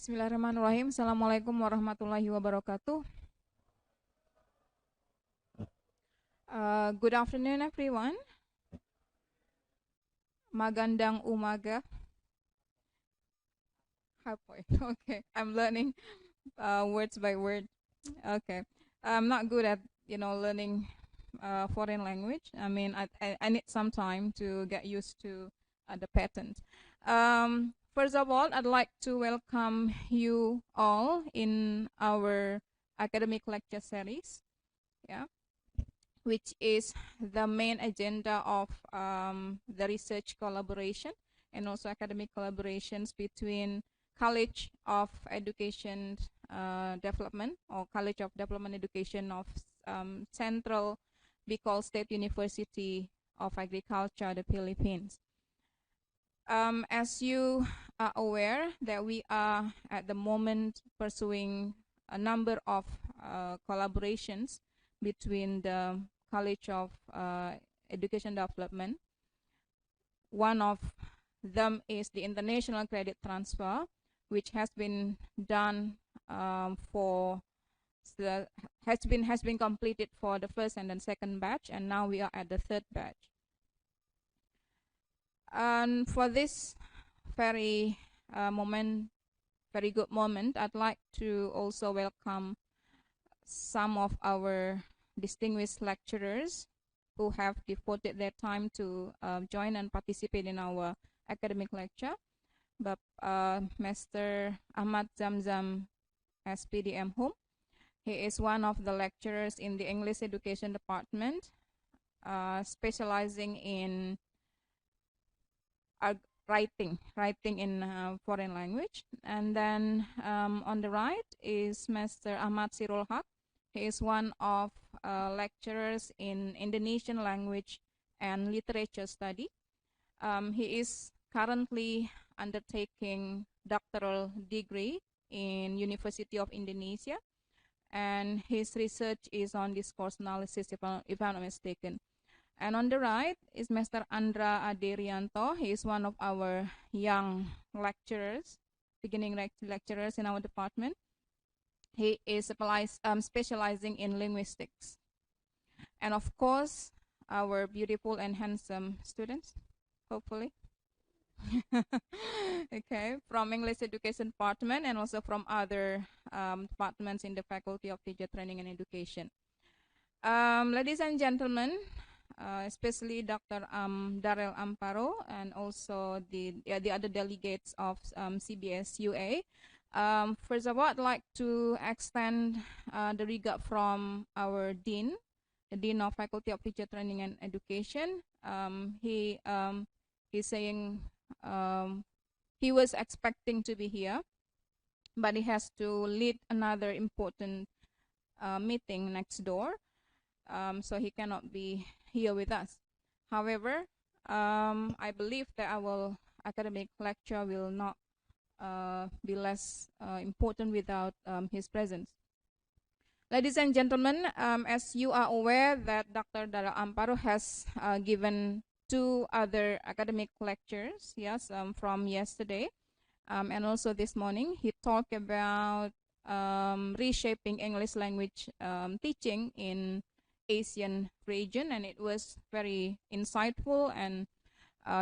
Bismillahirrahmanirrahim. Assalamualaikum warahmatullahi wabarakatuh. Good afternoon, everyone. Magandang umaga. Hapon. Okay, I'm learning words by word. Okay, I'm not good at learning foreign language. I mean, I need some time to get used to the pattern. First of all, I'd like to welcome you all in our academic lecture series. Yeah, which is the main agenda of the research collaboration and also academic collaborations between College of Education Development or College of Development Education of Central Bicol State University of Agriculture, the Philippines. As you are aware that we are at the moment pursuing a number of collaborations between the College of Education Development. One of them is the international credit transfer, which has been done has been completed for the first and then second batch, and now we are at the third batch. And for this very good moment, I'd like to also welcome some of our distinguished lecturers who have devoted their time to join and participate in our academic lecture. But Mr. Ahmad Zamzam SPDM Home, he is one of the lecturers in the English Education Department, specializing in writing in foreign language. And then on the right is Mr. Ahmad Sirul Haq. He is one of lecturers in Indonesian language and literature study. He is currently undertaking doctoral degree in University of Indonesia, and his research is on discourse analysis, if I'm not mistaken. And on the right is Mr. Andra Aderianto. He is one of our young lecturers, beginning lecturers in our department. He is specializing in linguistics. And of course, our beautiful and handsome students, hopefully. Okay, from English Education Department and also from other departments in the Faculty of Teacher Training and Education. Ladies and gentlemen, especially Dr. Darrel Amparo and also the other delegates of CBS UA. First of all, I'd like to extend the regard from our Dean, the Dean of Faculty of Teacher Training and Education. He's saying he was expecting to be here, but he has to lead another important meeting next door, so he cannot be here with us. However, I believe that our academic lecture will not be less important without his presence. Ladies and gentlemen, as you are aware that Dr. Darrel Amparo has given 2 other academic lectures, yes, from yesterday, and also this morning. He talked about reshaping English language teaching in Asian region, and it was very insightful and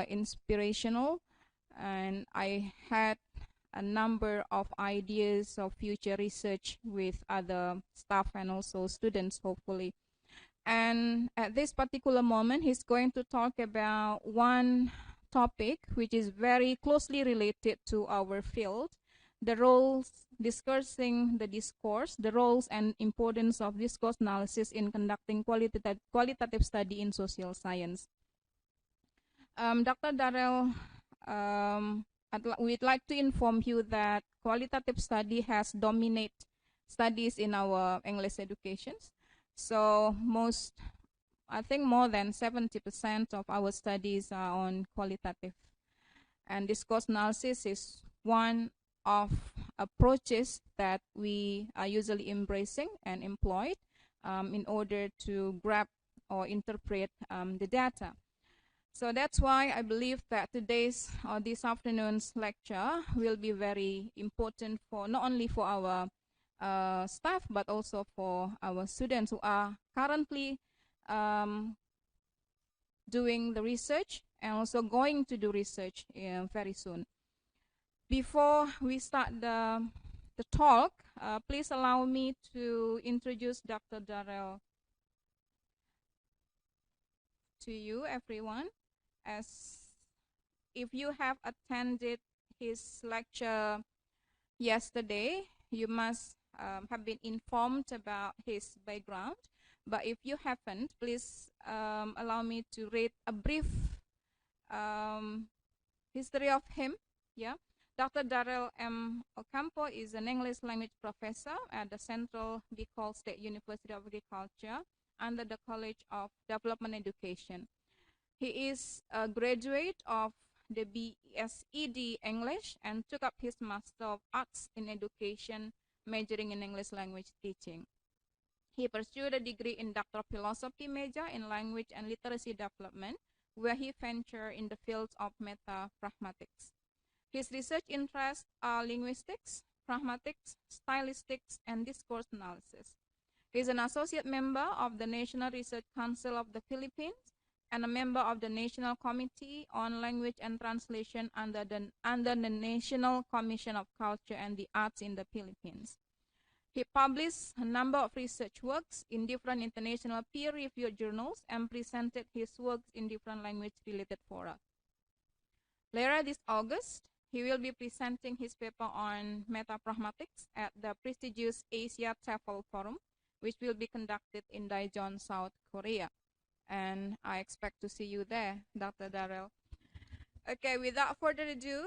inspirational, and I had a number of ideas of future research with other staff and also students, hopefully. And at this particular moment, he's going to talk about one topic which is very closely related to our field, the roles, discursing the discourse, the roles and importance of discourse analysis in conducting qualitative study in social science. Dr. Darrel, we'd like to inform you that qualitative study has dominated studies in our English educations. So I think more than 70% of our studies are on qualitative. And discourse analysis is one of approaches that we are usually embracing and employed in order to grab or interpret the data. So that's why I believe that today's or this afternoon's lecture will be very important for not only for our staff but also for our students who are currently um, doing the research and also going to do research very soon. Before we start the talk, please allow me to introduce Dr. Darrel to you, everyone. As if you have attended his lecture yesterday, you must have been informed about his background. But if you haven't, please allow me to read a brief history of him. Yeah, Dr. Darrel M. Ocampo is an English language professor at the Central Bicol State University of Agriculture under the College of Development Education. He is a graduate of the BSED English and took up his Master of Arts in Education, majoring in English language teaching. He pursued a degree in Doctor of Philosophy major in Language and Literacy Development, where he ventured in the fields of meta-pragmatics. His research interests are linguistics, pragmatics, stylistics, and discourse analysis. He is an associate member of the National Research Council of the Philippines and a member of the National Committee on Language and Translation under the National Commission of Culture and the Arts in the Philippines. He published a number of research works in different international peer-reviewed journals and presented his works in different language-related fora. Later this August, he will be presenting his paper on meta-pragmatics at the prestigious Asia TEFL Forum, which will be conducted in Daejeon, South Korea. And I expect to see you there, Dr. Darrel. Okay, without further ado,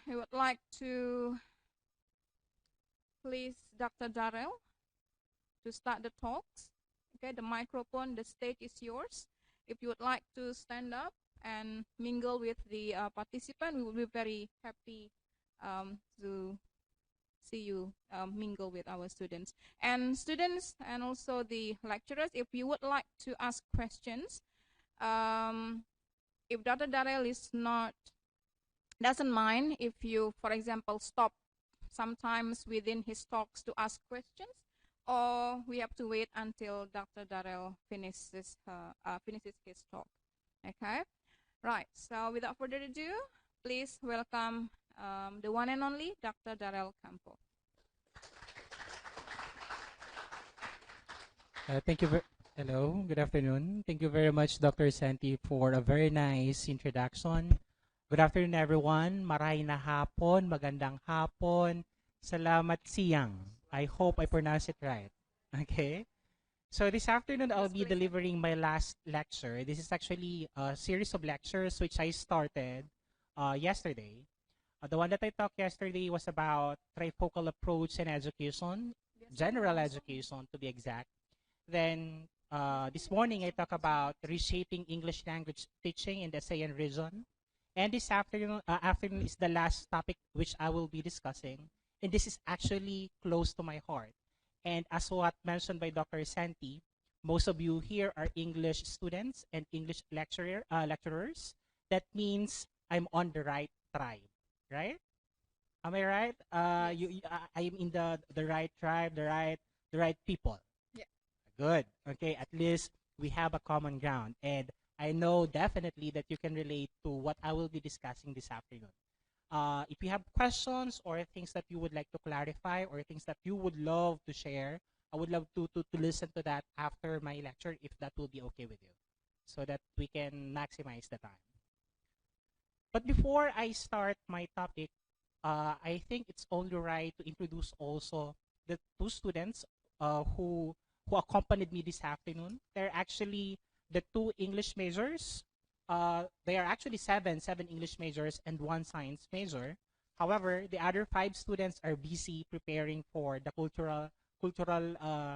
we would like to please Dr. Darrel to start the talks. Okay, the microphone, the stage is yours. If you would like to stand up and mingle with the participant, we will be very happy to see you mingle with our students. And students and also the lecturers, if you would like to ask questions, if Dr. Darrel doesn't mind if you, for example, stop sometimes within his talks to ask questions, or we have to wait until Dr. Darrel finishes his talk. Okay, right. So without further ado, please welcome the one and only Dr. Darrel Ocampo. Thank you. Hello, good afternoon. Thank you very much, Dr. Santi, for a very nice introduction. Good afternoon, everyone. Maray na hapon, magandang hapon. Salamat siyang. I hope I pronounced it right. Okay. So this afternoon, I'll be delivering my last lecture. This is actually a series of lectures which I started yesterday. The one that I talked yesterday was about trifocal approach in education, general education to be exact. Then this morning, I talk about reshaping English language teaching in the ASEAN region. And this afternoon is the last topic which I will be discussing. And this is actually close to my heart. And as what mentioned by Dr. Santi, most of you here are English students and English lecturers. That means I'm on the right tribe, right? Am I right? Yes. I'm in the right tribe, the right people. Yeah. Good. Okay, at least we have a common ground. And I know definitely that you can relate to what I will be discussing this afternoon. If you have questions or things that you would like to clarify or things that you would love to share, I would love to listen to that after my lecture if that will be okay with you so that we can maximize the time. But before I start my topic, I think it's only right to introduce also the two students who accompanied me this afternoon. They're actually the two English majors. They are actually seven English majors and one science major. However, the other five students are busy preparing for the cultural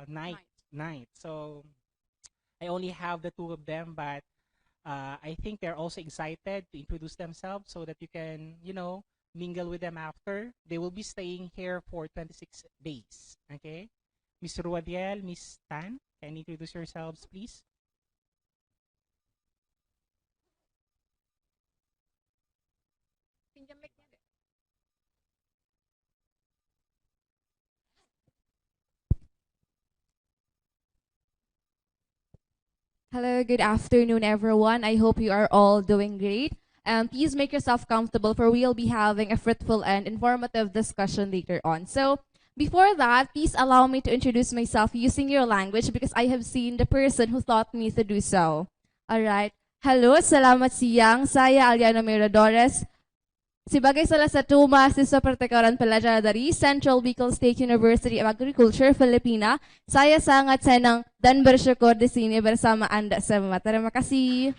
night. So I only have the two of them, but I think they're also excited to introduce themselves so that you can, mingle with them after. They will be staying here for 26 days. Okay? Ms. Ruadiel, Ms. Tan, can you introduce yourselves, please? Hello, good afternoon, everyone. I hope you are all doing great. And please make yourself comfortable for we'll be having a fruitful and informative discussion later on. So, before that, please allow me to introduce myself using your language because I have seen the person who taught me to do so. All right. Hello, salamat siyang. Saya Aliano Miradores. Sebagai salah satu mahasiswa pertukaran pelajar dari Central Bicol State University of Agriculture, Filipina, saya sangat senang dan bersyukur di sini bersama Anda semua. Terima kasih.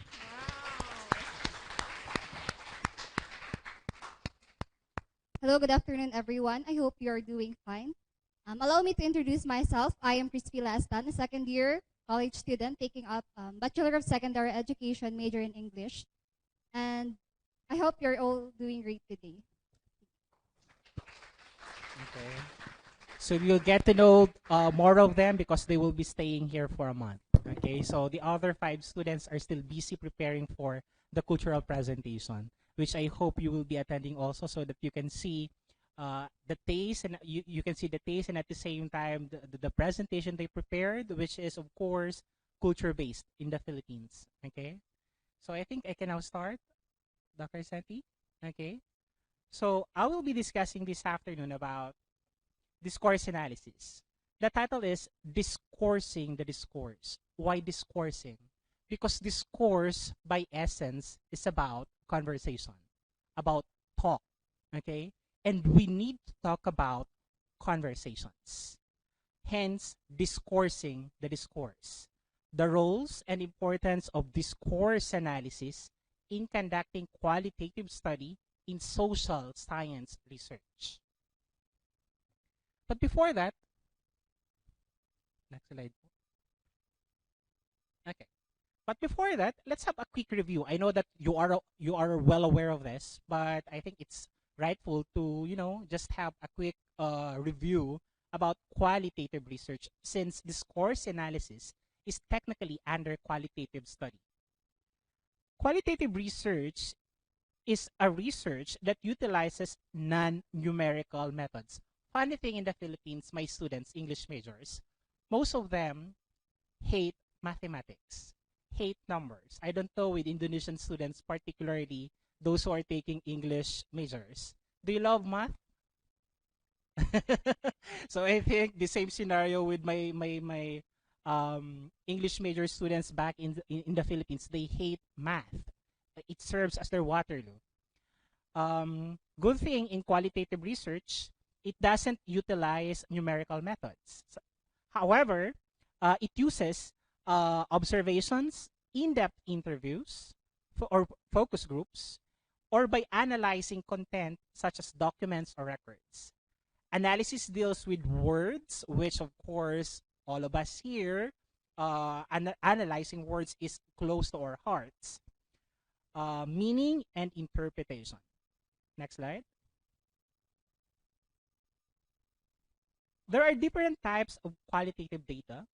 Hello, good afternoon, everyone. I hope you are doing fine. Allow me to introduce myself. I am Crispy Lastan, a second year college student taking up Bachelor of Secondary Education major in English. And I hope you're all doing great today. Okay. So you'll get to know more of them because they will be staying here for a month. Okay. So the other 5 students are still busy preparing for the cultural presentation, which I hope you will be attending also, so that you can see the taste, and you can see the taste, and at the same time the presentation they prepared, which is of course culture based in the Philippines. Okay. So I think I can now start, Dr. Santi. Okay. So I will be discussing this afternoon about discourse analysis. The title is Discoursing the Discourse. Why discoursing? Because discourse, by essence, is about conversation, about talk, okay? And we need to talk about conversations. Hence, discoursing the discourse. The roles and importance of discourse analysis in conducting qualitative study in social science research. But before that, next slide. Okay. But before that, let's have a quick review. I know that you are well aware of this, but I think it's rightful to just have a quick review about qualitative research, since discourse analysis is technically under qualitative study. Qualitative research is a research that utilizes non-numerical methods. Funny thing, in the Philippines, my students, English majors, most of them hate mathematics, hate numbers. I don't know with Indonesian students, particularly those who are taking English majors. Do you love math? So I think the same scenario with my English major students back in the Philippines. They hate math. It serves as their Waterloo. Good thing in qualitative research, it doesn't utilize numerical methods. However, it uses observations, in-depth interviews, or focus groups, or by analyzing content such as documents or records. Analysis deals with words, which of course all of us here, analyzing words is close to our hearts. Meaning and interpretation. Next slide. There are different types of qualitative data.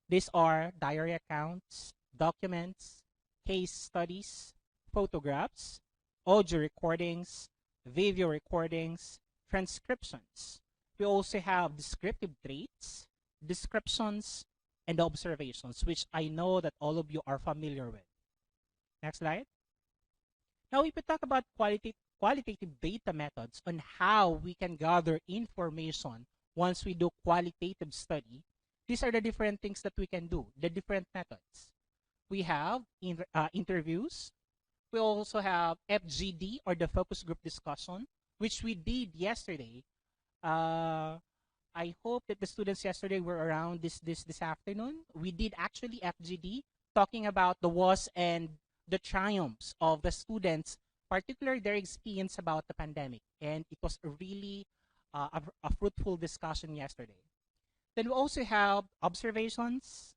These are diary accounts, documents, case studies, photographs, audio recordings, video recordings, transcriptions. We also have descriptive traits, descriptions, and observations, which I know that all of you are familiar with. Next slide. Now, if we talk about qualitative data methods on how we can gather information once we do qualitative study, these are the different things that we can do, the different methods. We have interviews. We also have FGD, or the focus group discussion, which we did yesterday. I hope that the students yesterday were around this afternoon. We did actually FGD, talking about the was and the triumphs of the students, particularly their experience about the pandemic. And it was really a fruitful discussion yesterday. Then we also have observations.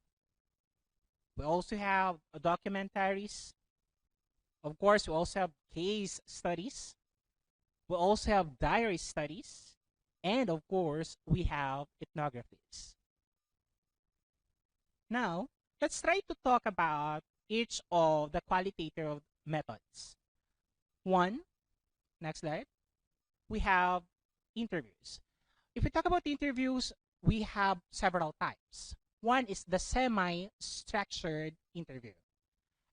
We also have documentaries. Of course, we also have case studies. We also have diary studies. And of course, we have ethnographies. Now, let's try to talk about each of the qualitative methods. One, Next slide. We have interviews. If we talk about interviews, we have several types. One is the semi-structured interview.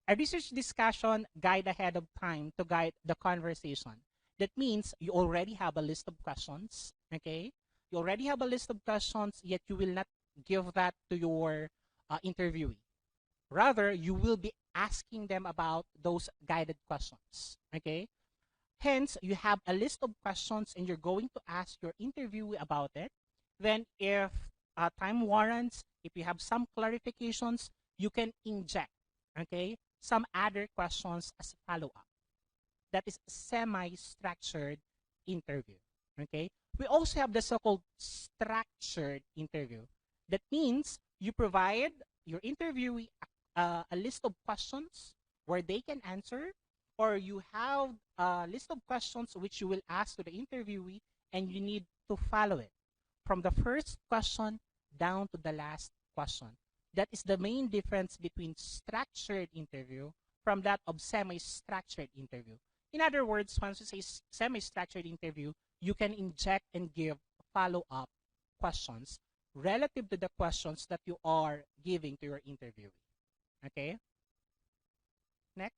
A research discussion guide ahead of time to guide the conversation. That means you already have a list of questions, okay? You already have a list of questions, yet you will not give that to your interviewee. Rather, you will be asking them about those guided questions, okay? Hence, you have a list of questions and you're going to ask your interviewee about it. Then, if time warrants, if you have some clarifications, you can inject, okay, some other questions as follow-up. That is semi-structured interview, okay? We also have the so-called structured interview. That means you provide your interviewee a list of questions where they can answer, or you have a list of questions which you will ask to the interviewee and you need to follow it from the first question down to the last question. That is the main difference between structured interview from that of semi-structured interview. In other words, once you say semi-structured interview, you can inject and give follow-up questions relative to the questions that you are giving to your interviewee. Okay? Next.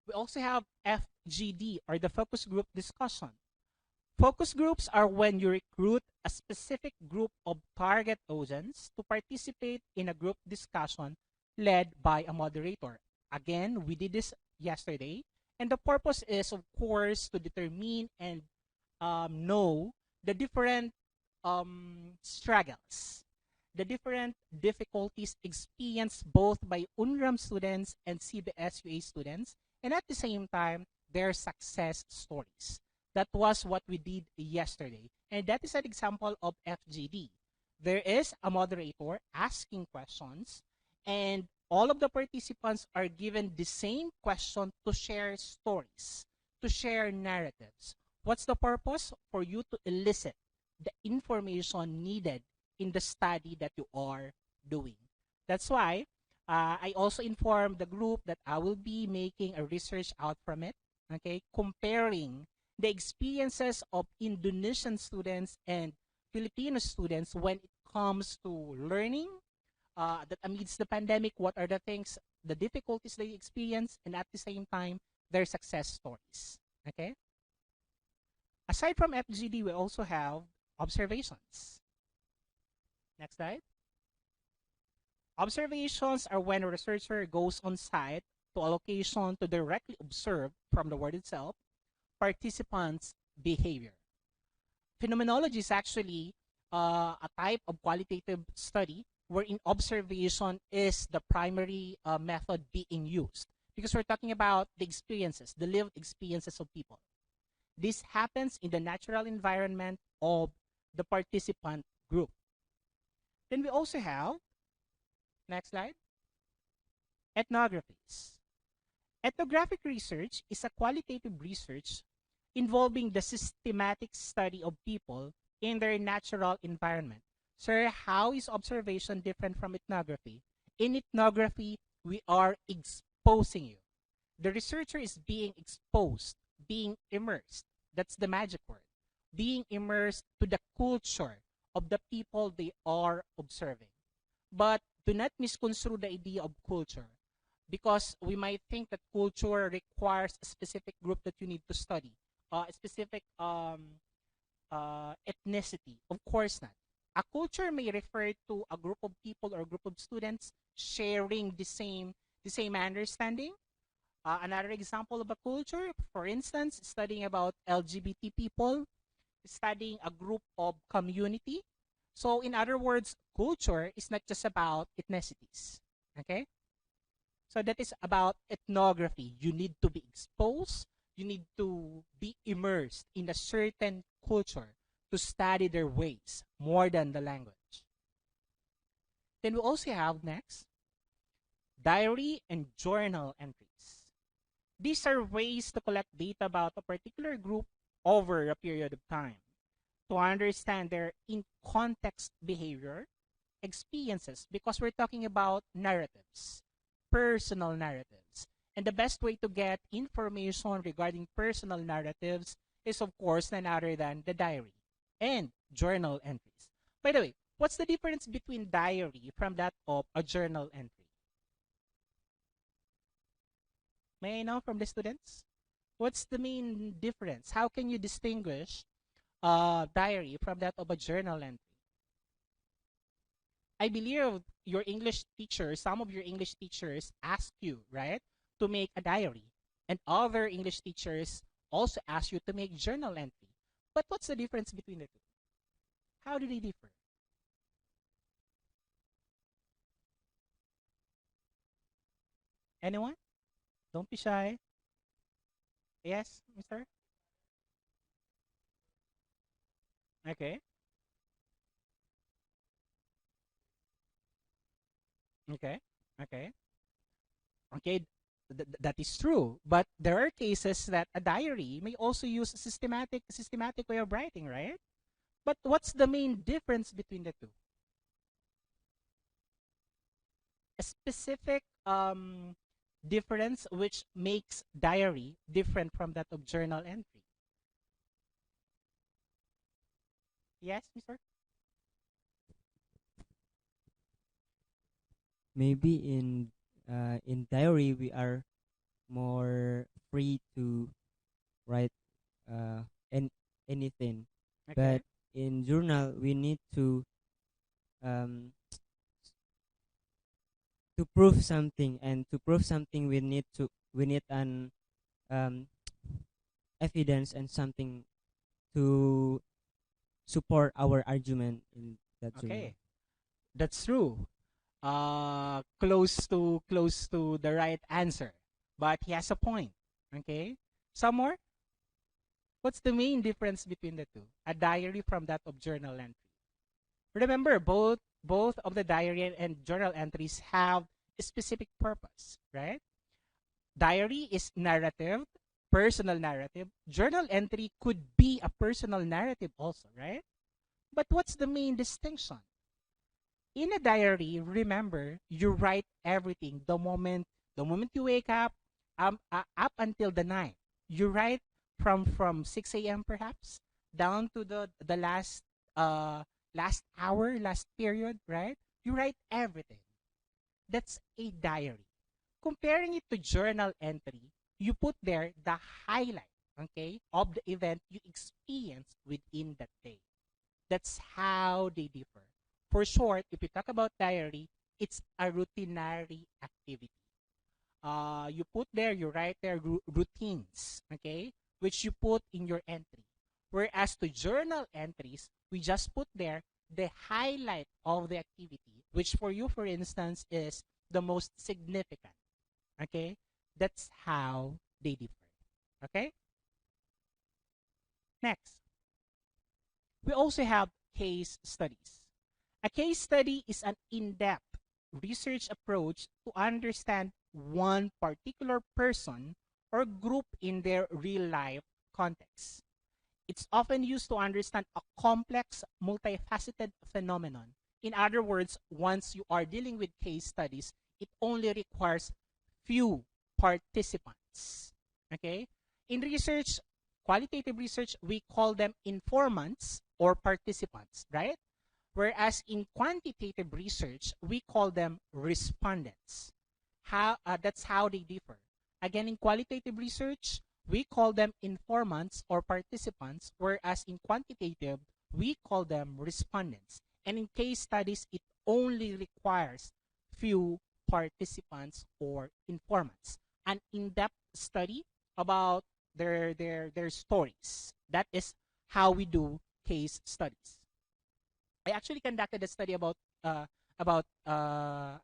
We also have FGD, or the focus group discussion. Focus groups are when you recruit a specific group of target audience to participate in a group discussion led by a moderator. Again, we did this yesterday, and the purpose is, of course, to determine and know the different struggles, the different difficulties experienced both by UNRAM students and CBSUA students, and at the same time, their success stories. That was what we did yesterday. And that is an example of FGD. There is a moderator asking questions, and all of the participants are given the same question to share stories, to share narratives. What's the purpose? For you to elicit the information needed in the study that you are doing. That's why I also informed the group that I will be making a research out from it, okay, comparing the experiences of Indonesian students and Filipino students when it comes to learning, that amidst the pandemic, what are the things, the difficulties they experience, and at the same time, their success stories. Okay? Aside from FGD, we also have observations. Next slide. Observations are when a researcher goes on site to a location to directly observe, from the word itself, participants' behavior. Phenomenology is actually a type of qualitative study wherein observation is the primary method being used, because we're talking about the experiences, the lived experiences of people. This happens in the natural environment of the participant group. Then we also have, next slide, ethnographies. Ethnographic research is a qualitative research involving the systematic study of people in their natural environment. Sir, how is observation different from ethnography? In ethnography, we are exposing you. The researcher is being exposed, being immersed. That's the magic word. Being immersed to the culture of the people they are observing. But do not misconstrue the idea of culture, because we might think that culture requires a specific group that you need to study, a specific ethnicity. Of course not. A culture may refer to a group of people or a group of students sharing the same understanding. Another example of a culture, for instance, studying about LGBT people, studying a group of community. So in other words, culture is not just about ethnicities. Okay? So that is about ethnography. You need to be exposed. You need to be immersed in a certain culture to study their ways more than the language. Then we also have next, diary and journal entries. These are ways to collect data about a particular group over a period of time to understand their in-context behavior, experiences, because we're talking about narratives, personal narratives. And the best way to get information regarding personal narratives is, of course, none other than the diary and journal entries. By the way, what's the difference between diary from that of a journal entry? May I know from the students? What's the main difference? How can you distinguish a diary from that of a journal entry? I believe your English teacher, some of your English teachers ask you, right, to make a diary. And other English teachers also ask you to make journal entry. But what's the difference between the two? How do they differ? Anyone? Don't be shy. Yes, mister? Okay. Okay. Okay. Okay. That is true. But there are cases that a diary may also use a systematic way of writing, right? But what's the main difference between the two? A specific difference which makes diary different from that of journal entry. Yes, mister? Maybe in diary we are more free to write uh, an anything, Okay. but in journal we need um, to prove something, and to prove something we need an um, evidence and something to support our argument in that journal. Okay. That's true. Close to the right answer. But he has a point. Okay? Some more? What's the main difference between the two? A diary from that of journal entry. Remember, both of the diary and journal entries have a specific purpose, right? Diary is narrative, personal narrative. Journal entry could be a personal narrative also, right? But what's the main distinction? In a diary, remember, you write everything the moment you wake up, up until the night. You write from 6 a.m. perhaps down to the last hour, last period, right? You write everything. That's a diary. Comparing it to journal entry, you put there the highlight, okay, of the event you experience within that day. That's how they differ. For short, if you talk about diary, it's a routinary activity. You put there, you write there routines, okay, which you put in your entry. Whereas to journal entries, we just put there the highlight of the activity, which for you, for instance, is the most significant. Okay, that's how they differ. Okay, next, we also have case studies. A case study is an in-depth research approach to understand one particular person or group in their real life context. It's often used to understand a complex, multifaceted phenomenon. In other words, once you are dealing with case studies, it only requires few participants. Okay? In research, qualitative research, we call them informants or participants, right? Whereas in quantitative research, we call them respondents. That's how they differ. Again, in qualitative research, we call them informants or participants, whereas in quantitative, we call them respondents. And in case studies, it only requires few participants or informants. An in-depth study about their stories. That is how we do case studies. I actually conducted a study about the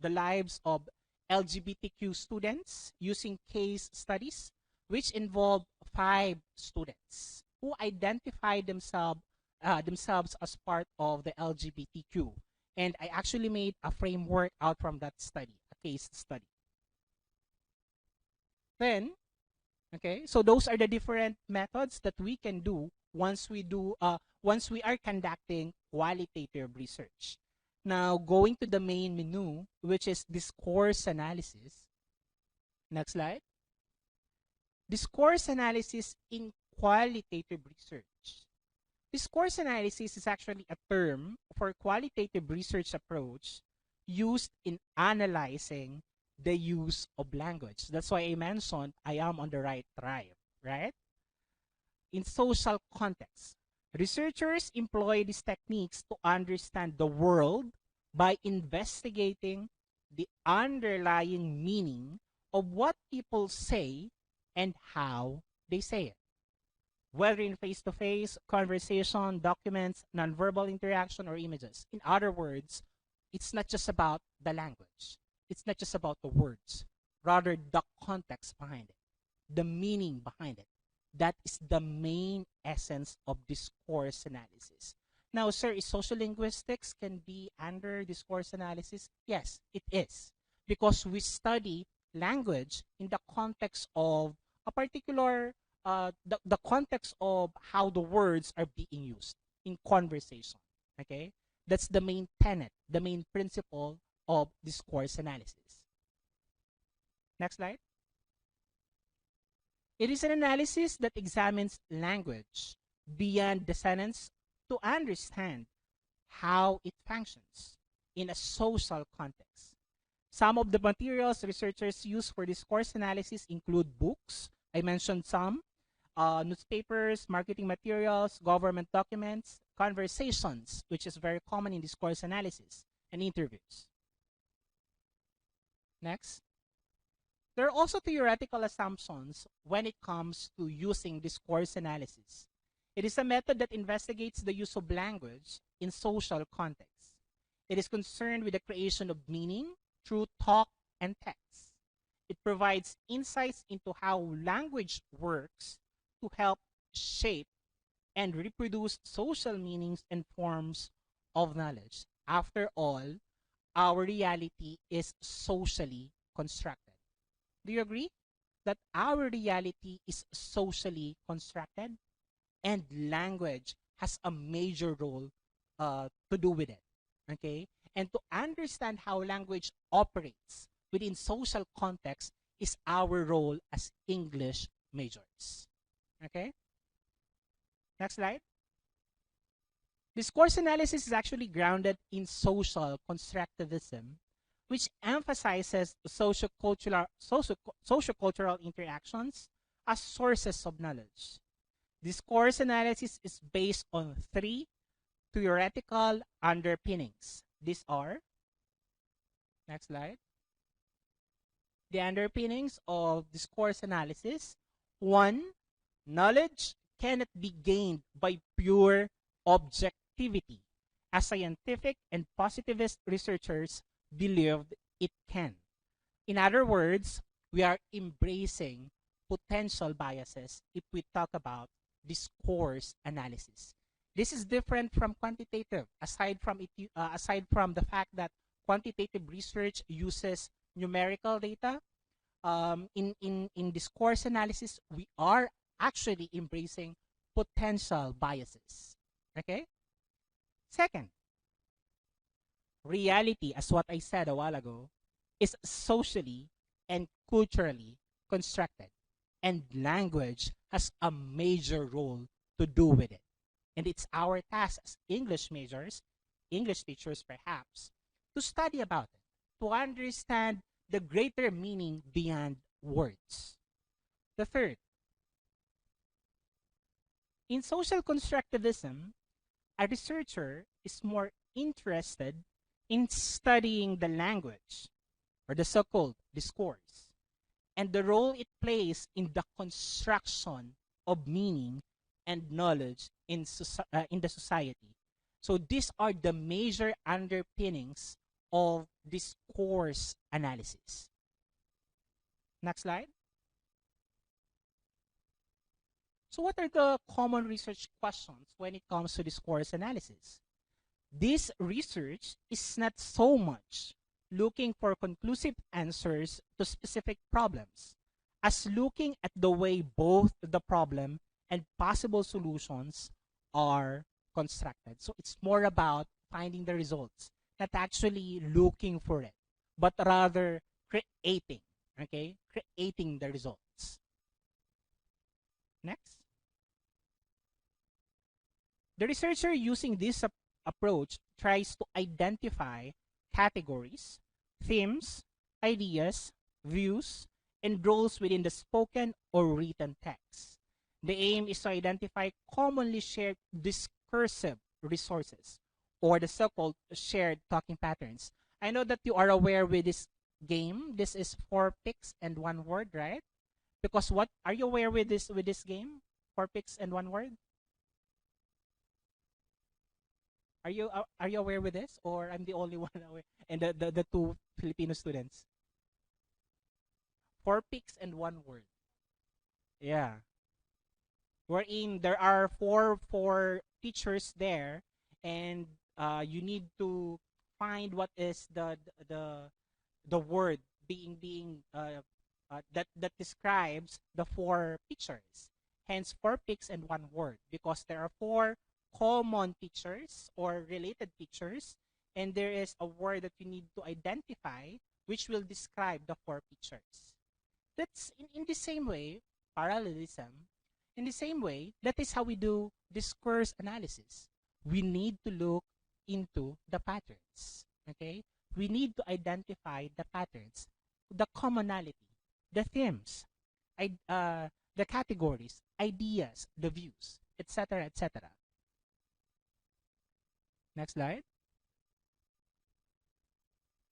lives of LGBTQ students using case studies, which involved 5 students who identified themselves as part of the LGBTQ. And I actually made a framework out from that study, a case study. Then, okay, so those are the different methods that we can do once we are conducting qualitative research. Now, going to the main menu, which is discourse analysis. Next slide. Discourse analysis in qualitative research. Discourse analysis is actually a term for qualitative research approach used in analyzing the use of language. That's why I mentioned I am on the right track, right? In social context, researchers employ these techniques to understand the world by investigating the underlying meaning of what people say and how they say it, whether in face-to-face conversation, documents, nonverbal interaction, or images. In other words, it's not just about the language. It's not just about the words. Rather, the context behind it, the meaning behind it. That is the main essence of discourse analysis. Now, sir, is social linguistics can be under discourse analysis? Yes, it is. Because we study language in the context of a particular the context of how the words are being used in conversation. Okay, that's the main tenet, the main principle of discourse analysis. Next slide. It is an analysis that examines language beyond the sentence to understand how it functions in a social context. Some of the materials researchers use for discourse analysis include books. I mentioned some, newspapers, marketing materials, government documents, conversations, which is very common in discourse analysis, and interviews. Next. There are also theoretical assumptions when it comes to using discourse analysis. It is a method that investigates the use of language in social contexts. It is concerned with the creation of meaning through talk and text. It provides insights into how language works to help shape and reproduce social meanings and forms of knowledge. After all, our reality is socially constructed. Do you agree that our reality is socially constructed and language has a major role to do with it? Okay, and to understand how language operates within social context is our role as English majors. Okay, next slide. Discourse analysis is actually grounded in social constructivism, which emphasizes sociocultural interactions as sources of knowledge. Discourse analysis is based on three theoretical underpinnings. These are, next slide, the underpinnings of discourse analysis. One, knowledge cannot be gained by pure objectivity, as scientific and positivist researchers believed it can. In other words, we are embracing potential biases if we talk about discourse analysis. This is different from quantitative, aside from the fact that quantitative research uses numerical data. In discourse analysis, we are actually embracing potential biases. Okay? Second, reality, as what I said a while ago, is socially and culturally constructed, and language has a major role to do with it. And it's our task as English majors, English teachers perhaps, to study about it, to understand the greater meaning beyond words. The third, in social constructivism, a researcher is more interested in studying the language, or the so-called discourse, and the role it plays in the construction of meaning and knowledge in the society. So these are the major underpinnings of discourse analysis. Next slide. So what are the common research questions when it comes to discourse analysis? This research is not so much looking for conclusive answers to specific problems as looking at the way both the problem and possible solutions are constructed. So it's more about finding the results, not actually looking for it, but rather creating Okay, creating the results. Next. The researcher using this approach tries to identify categories, themes, ideas, views, and roles within the spoken or written text. The aim is to identify commonly shared discursive resources or the so-called shared talking patterns. I know that you are aware with this game. This is 4 picks and 1 word, right? Because what are you aware with this game? 4 picks and 1 word? Are you aware with this, or I'm the only one aware? And the two Filipino students. 4 picks and 1 word. Yeah, wherein there are four teachers there, and you need to find what is the the word that describes the 4 pictures. Hence, 4 picks and 1 word, because there are 4 common pictures or related pictures, and there is a word that you need to identify which will describe the 4 pictures. That's in the same way, parallelism. In the same way, that is how we do discourse analysis. We need to look into the patterns. Okay? We need to identify the patterns, the commonality, the themes, the categories, ideas, the views, etc., etc. Next slide.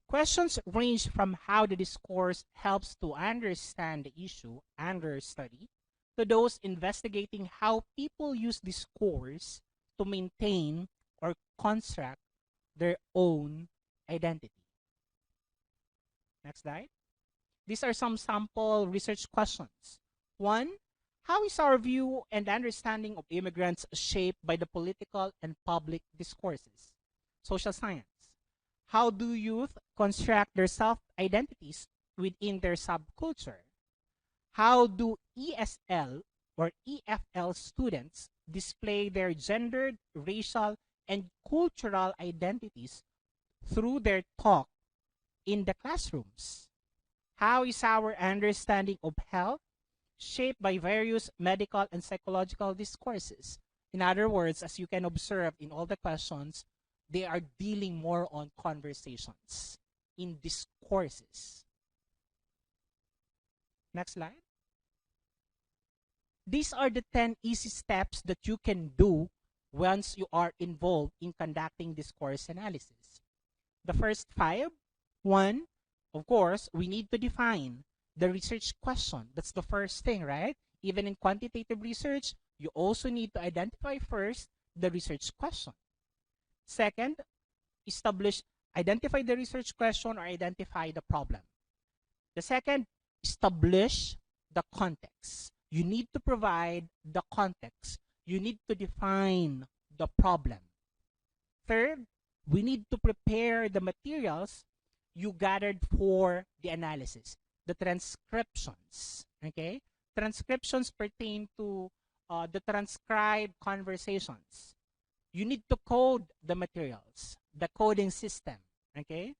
Questions range from how the discourse helps to understand the issue under study to those investigating how people use discourse to maintain or construct their own identity. Next slide. These are some sample research questions. 1. How is our view and understanding of immigrants shaped by the political and public discourses? Social science. How do youth construct their self-identities within their subculture? How do ESL or EFL students display their gendered, racial, and cultural identities through their talk in the classrooms? How is our understanding of health shaped by various medical and psychological discourses? In other words, as you can observe in all the questions, they are dealing more on conversations in discourses. Next slide. These are the 10 easy steps that you can do once you are involved in conducting discourse analysis. The first 5, 1, of course, we need to define the research question. That's the first thing, right? Even in quantitative research, you also need to identify first the research question. Second, identify the research question or identify the problem. The second, establish the context. You need to provide the context. You need to define the problem. Third, we need to prepare the materials you gathered for the analysis, the transcriptions. Okay? Transcriptions pertain to the transcribed conversations. You need to code the materials, the coding system. Okay?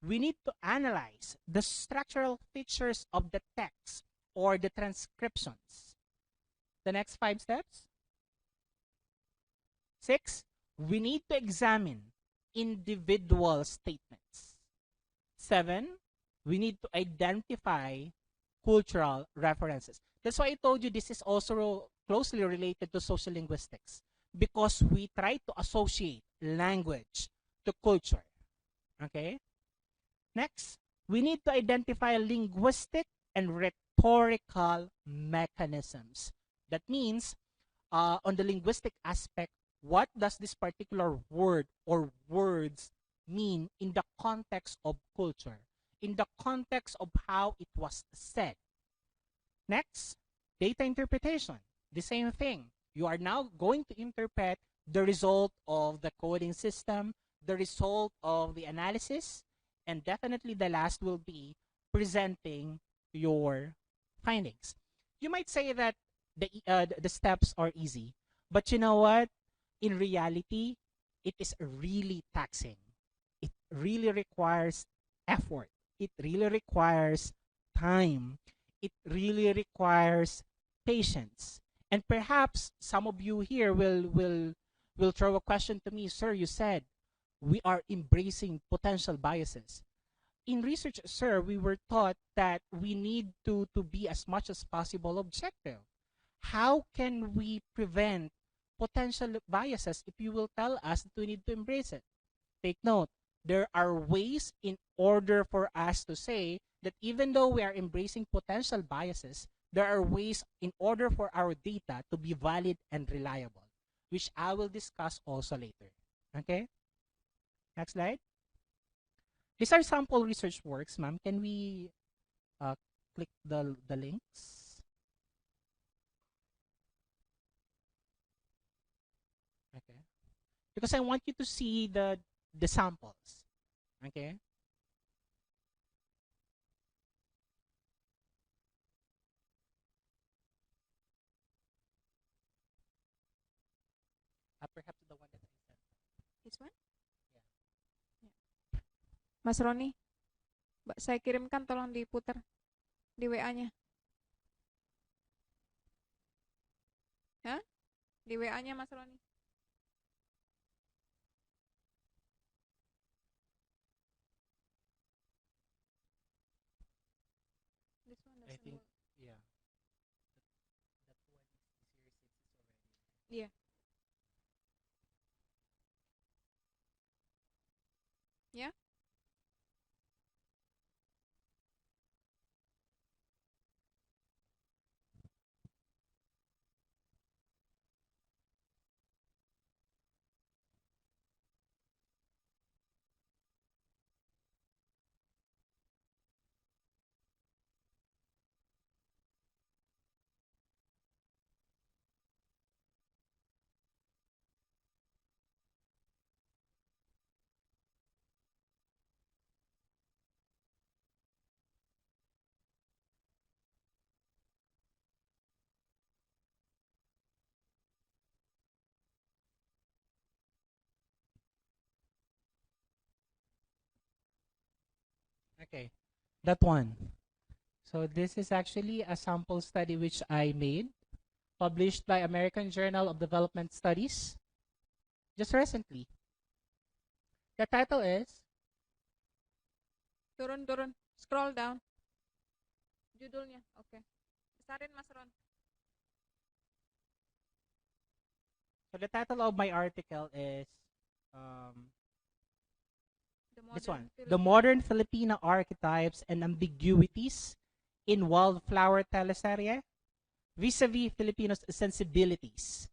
We need to analyze the structural features of the text or the transcriptions. The next 5 steps. 6, we need to examine individual statements. 7, we need to identify cultural references. That's why I told you this is also closely related to social linguistics, because we try to associate language to culture. Okay? Next, we need to identify linguistic and rhetorical mechanisms. That means, on the linguistic aspect, what does this particular word or words mean in the context of culture, in the context of how it was said? Next, data interpretation. The same thing. You are now going to interpret the result of the coding system, the result of the analysis, and definitely the last will be presenting your findings. You might say that the steps are easy, but you know what? In reality, it is really taxing. It really requires effort. It really requires time. It really requires patience. And perhaps some of you here will throw a question to me, sir. You said we are embracing potential biases. In research, sir, we were taught that we need to be as much as possible objective. How can we prevent potential biases if you will tell us that we need to embrace it? Take note, there are ways in order for us to say that even though we are embracing potential biases, there are ways in order for our data to be valid and reliable, which I will discuss also later. Okay? Next slide. These are sample research works, ma'am. Can we uh, click the links? Okay. Because I want you to see the samples. Okay. Perhaps the one that I sent. This one? Mas Roni, saya kirimkan, tolong diputar di WA-nya. Hah? Di WA-nya Mas Roni. This one I doesn't think, work. yeah. That one is easier since it's already. Yeah. Yeah? Okay. That one. So this is actually a sample study which I made, published by American Journal of Development Studies just recently. The title is Turun. Scroll down. Judulnya. Oke. Besarin Mas Ron. so the title of my article is this one. The Modern Filipino Archetypes and Ambiguities in Wildflower Teleserye vis-a-vis Filipinos' sensibilities.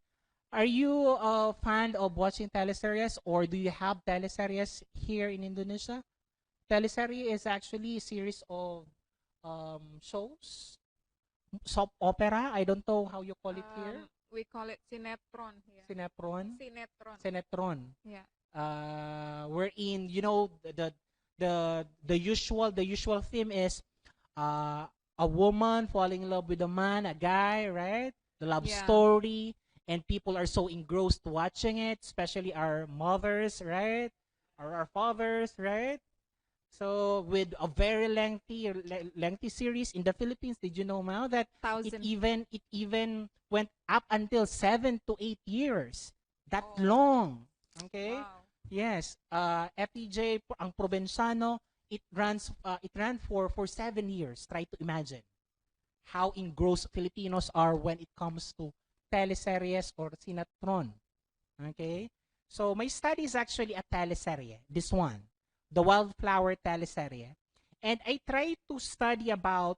Are you a fan of watching teleseries, or do you have teleseries here in Indonesia? Teleserye is actually a series of shows, soap opera. I don't know how you call it here. We call it sinetron here. Sinetron. Sinetron. Sinetron. Yeah. Wherein the usual theme is a woman falling in love with a man, a guy, right? The love story, and people are so engrossed watching it, especially our mothers, right? Or our fathers, right? So with a very lengthy series in the Philippines, did you know, Mao, that it 1,000. even went up until 7 to 8 years? That long. Okay? Wow. Yes. FEJ, ang Provenciano, it ran for 7 years. Try to imagine how engrossed Filipinos are when it comes to teleseries or sinetron. Okay? So my study is actually a teleserye, this one, the Wildflower teleserye. And I try to study about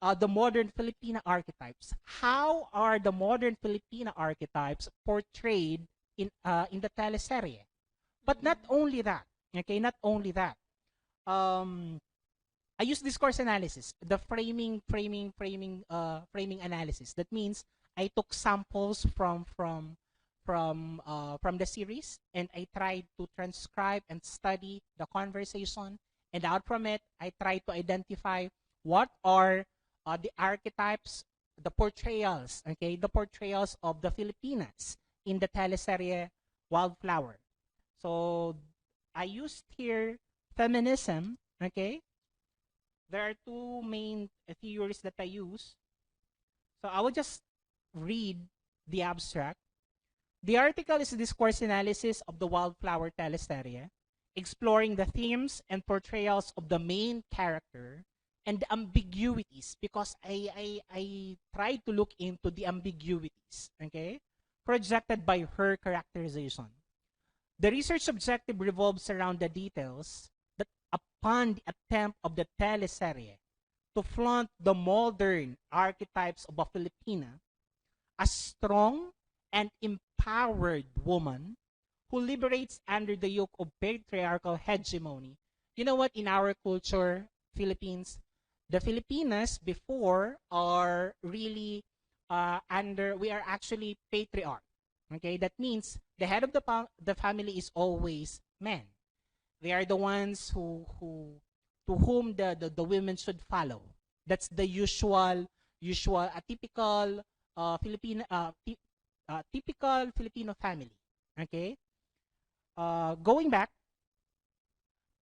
the modern Filipino archetypes. How are the modern Filipino archetypes portrayed in the teleserye? But not only that. Okay, not only that. I use discourse analysis, the framing analysis. That means I took samples from the series, and I tried to transcribe and study the conversation, and out from it, I tried to identify what are the archetypes, the portrayals, okay, the portrayals of the Filipinas in the teleserye Wildflower. So I used here feminism, okay, there are two main theories that I use. So I will just read the abstract. The article is a discourse analysis of the wildflower teleserie, exploring the themes and portrayals of the main character and the ambiguities, because I tried to look into the ambiguities, okay, projected by her characterization. The research objective revolves around the details that, upon the attempt of the teleserie to flaunt the modern archetypes of a Filipina, a strong and empowered woman who liberates under the yoke of patriarchal hegemony. You know what? In our culture, Philippines, the Filipinas before are really we are actually patriarch. Okay, that means the head of the family is always men. They are the ones who to whom the women should follow. That's the usual a typical Filipino typical Filipino family. Okay? Going back,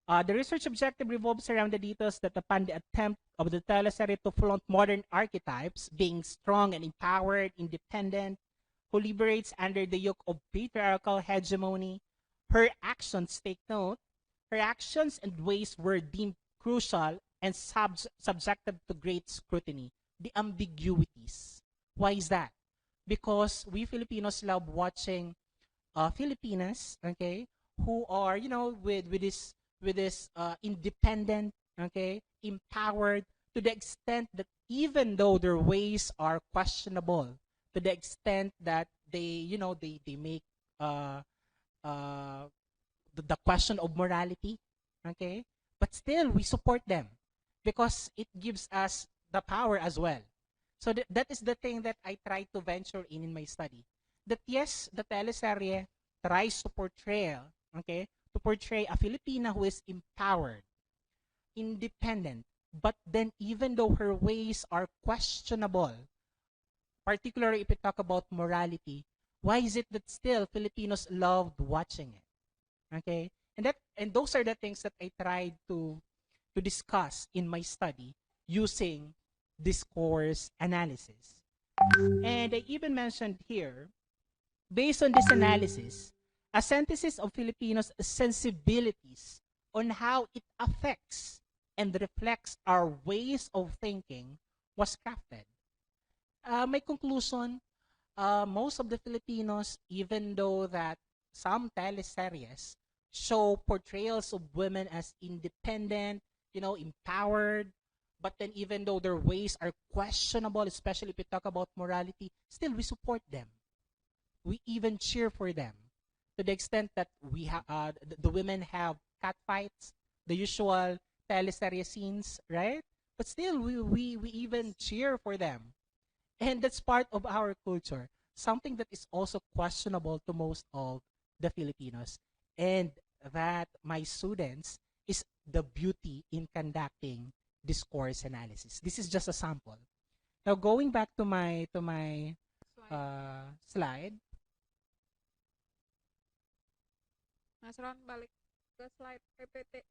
the research objective revolves around the details that upon the attempt of the teleserie to flaunt modern archetypes, being strong and empowered, independent, who liberates under the yoke of patriarchal hegemony, her actions, take note, her actions and ways were deemed crucial and subjected to great scrutiny. The ambiguities. Why is that? Because we Filipinos love watching Filipinas, okay, who are with this independent, okay, empowered to the extent that even though their ways are questionable, to the extent that they make uh, uh, the question of morality, okay, but still we support them because it gives us the power as well. So that is the thing that I try to venture in my study. That yes, the teleserye tries to portray, okay, to portray a Filipina who is empowered, independent, but then even though her ways are questionable, particularly if we talk about morality, why is it that still Filipinos loved watching it? Okay? And those are the things that I tried to discuss in my study using discourse analysis. And I even mentioned here, based on this analysis, a synthesis of Filipinos' sensibilities on how it affects and reflects our ways of thinking was crafted. My conclusion, most of the Filipinos, even though that some teleseries show portrayals of women as independent, empowered, but then even though their ways are questionable, especially if we talk about morality, still we support them. We even cheer for them to the extent that the women have cat fights, the usual teleserye scenes, right? But still, we even cheer for them. And that's part of our culture. Something that is also questionable to most of the Filipinos. And that my students is the beauty in conducting discourse analysis. This is just a sample. Now going back to my slide. Nasron, balik ke slide PPT.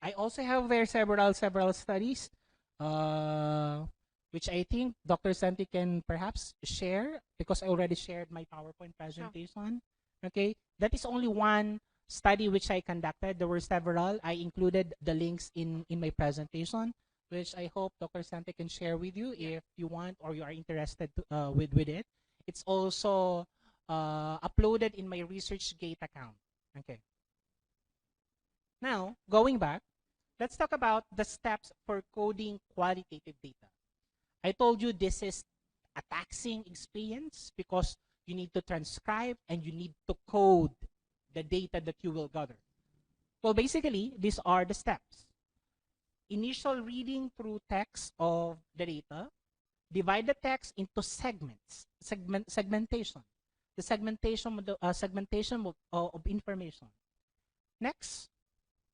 I also have there several studies, uh, which I think Dr. Santi can perhaps share because I already shared my PowerPoint presentation. Okay, that is only one study which I conducted. There were several. I included the links in my presentation, which I hope Dr. Santi can share with you if you want or you are interested with it. It's also uploaded in my ResearchGate account. Okay. Now, going back, let's talk about the steps for coding qualitative data. I told you this is a taxing experience because you need to transcribe and you need to code the data that you will gather. Well, basically, these are the steps. Initial reading through text of the data. Divide the text into segments. Segmentation. The segmentation of of information. Next,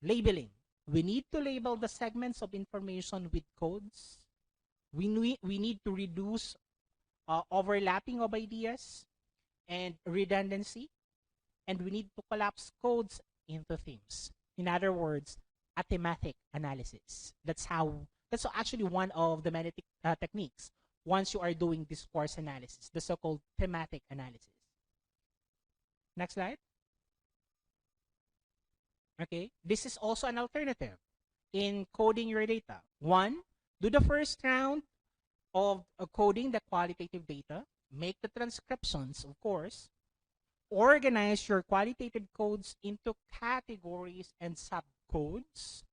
labeling. We need to label the segments of information with codes. We need to reduce overlapping of ideas and redundancy. And we need to collapse codes into themes. In other words, a thematic analysis. That's actually one of the many techniques once you are doing discourse analysis, the so-called thematic analysis. Next slide. Okay, this is also an alternative in coding your data. One, do the first round of coding the qualitative data, make the transcriptions, of course, organize your qualitative codes into categories and subcodes,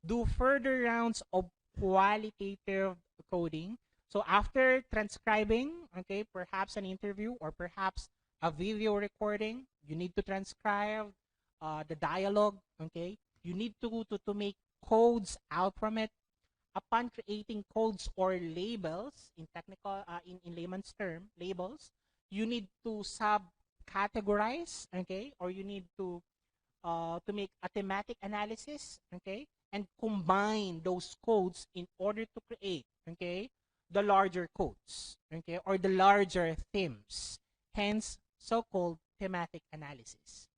do further rounds of qualitative coding. So after transcribing, okay, perhaps an interview or perhaps a video recording, you need to transcribe the dialogue, okay? You need to make codes out from it. Upon creating codes or labels in technical, in layman's term, labels, you need to subcategorize, okay, or you need to make a thematic analysis, okay, and combine those codes in order to create, okay, the larger codes, okay, or the larger themes. Hence, so-called thematic analysis.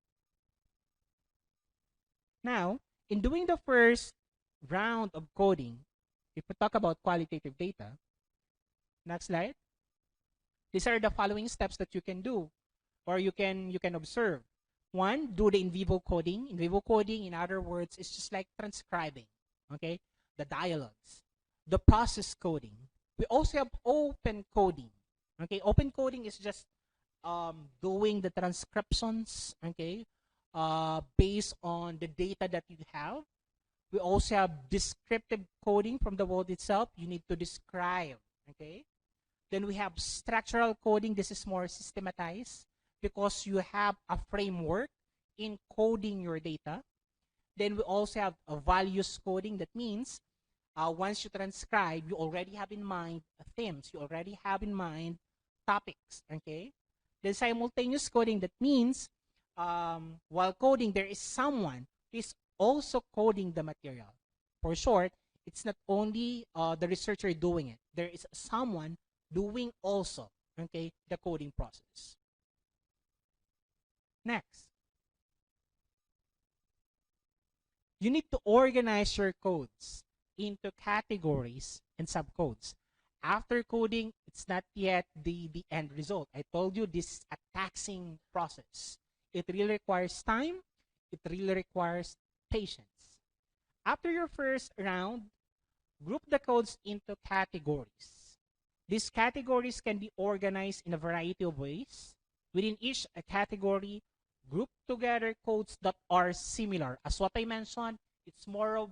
Now, in doing the first round of coding, if we talk about qualitative data, next slide. These are the following steps that you can do or you can observe. One, do the in vivo coding. In vivo coding, in other words, is just like transcribing, okay, the dialogues. The process coding. We also have open coding. Okay, open coding is just doing the transcriptions, okay, based on the data that you have. We also have descriptive coding from the word itself. You need to describe, okay? Then we have structural coding. This is more systematized because you have a framework in coding your data. Then we also have a values coding. That means once you transcribe, you already have in mind themes. You already have in mind topics, okay? Then simultaneous coding. That means while coding, there is someone who is also coding the material. For short, it's not only the researcher doing it. There is someone doing also, okay, the coding process. Next. You need to organize your codes into categories and subcodes. After coding, it's not yet the end result. I told you this is a taxing process. It really requires time. It really requires patience. After your first round, group the codes into categories. These categories can be organized in a variety of ways. Within each category, group together codes that are similar. As what I mentioned, it's more of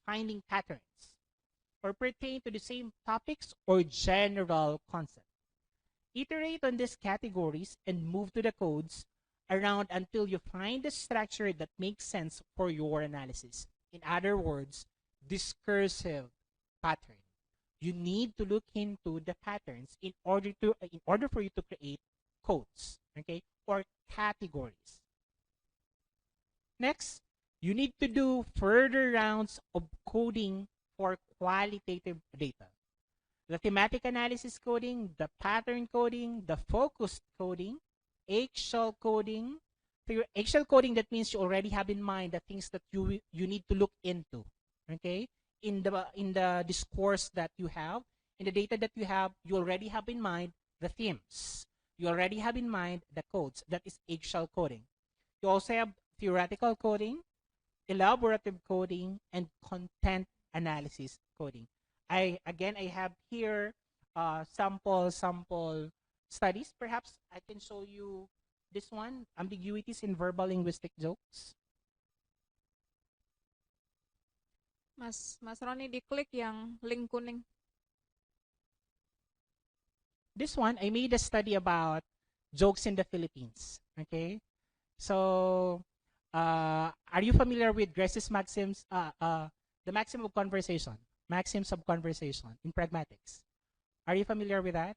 finding patterns or pertain to the same topics or general concept. Iterate on these categories and move to the codes around until you find the structure that makes sense for your analysis. In other words, discursive pattern. You need to look into the patterns in order for you to create codes, okay, or categories. Next, you need to do further rounds of coding for qualitative data. The thematic analysis coding, the pattern coding, the focused coding, eggshell coding. For your eggshell coding, that means you already have in mind the things that you need to look into, okay? In the discourse that you have, in the data that you already have in mind the themes. You already have in mind the codes. That is eggshell coding. You also have theoretical coding, elaborative coding, and content analysis coding. I have here sample studies. Perhaps I can show you this one, ambiguities in verbal linguistic jokes. Mas Ronnie, di-click yang link kuning. This one, I made a study about jokes in the Philippines. Okay, so are you familiar with Grace's maxims? The maxim of conversation, maxims of conversation in pragmatics. Are you familiar with that?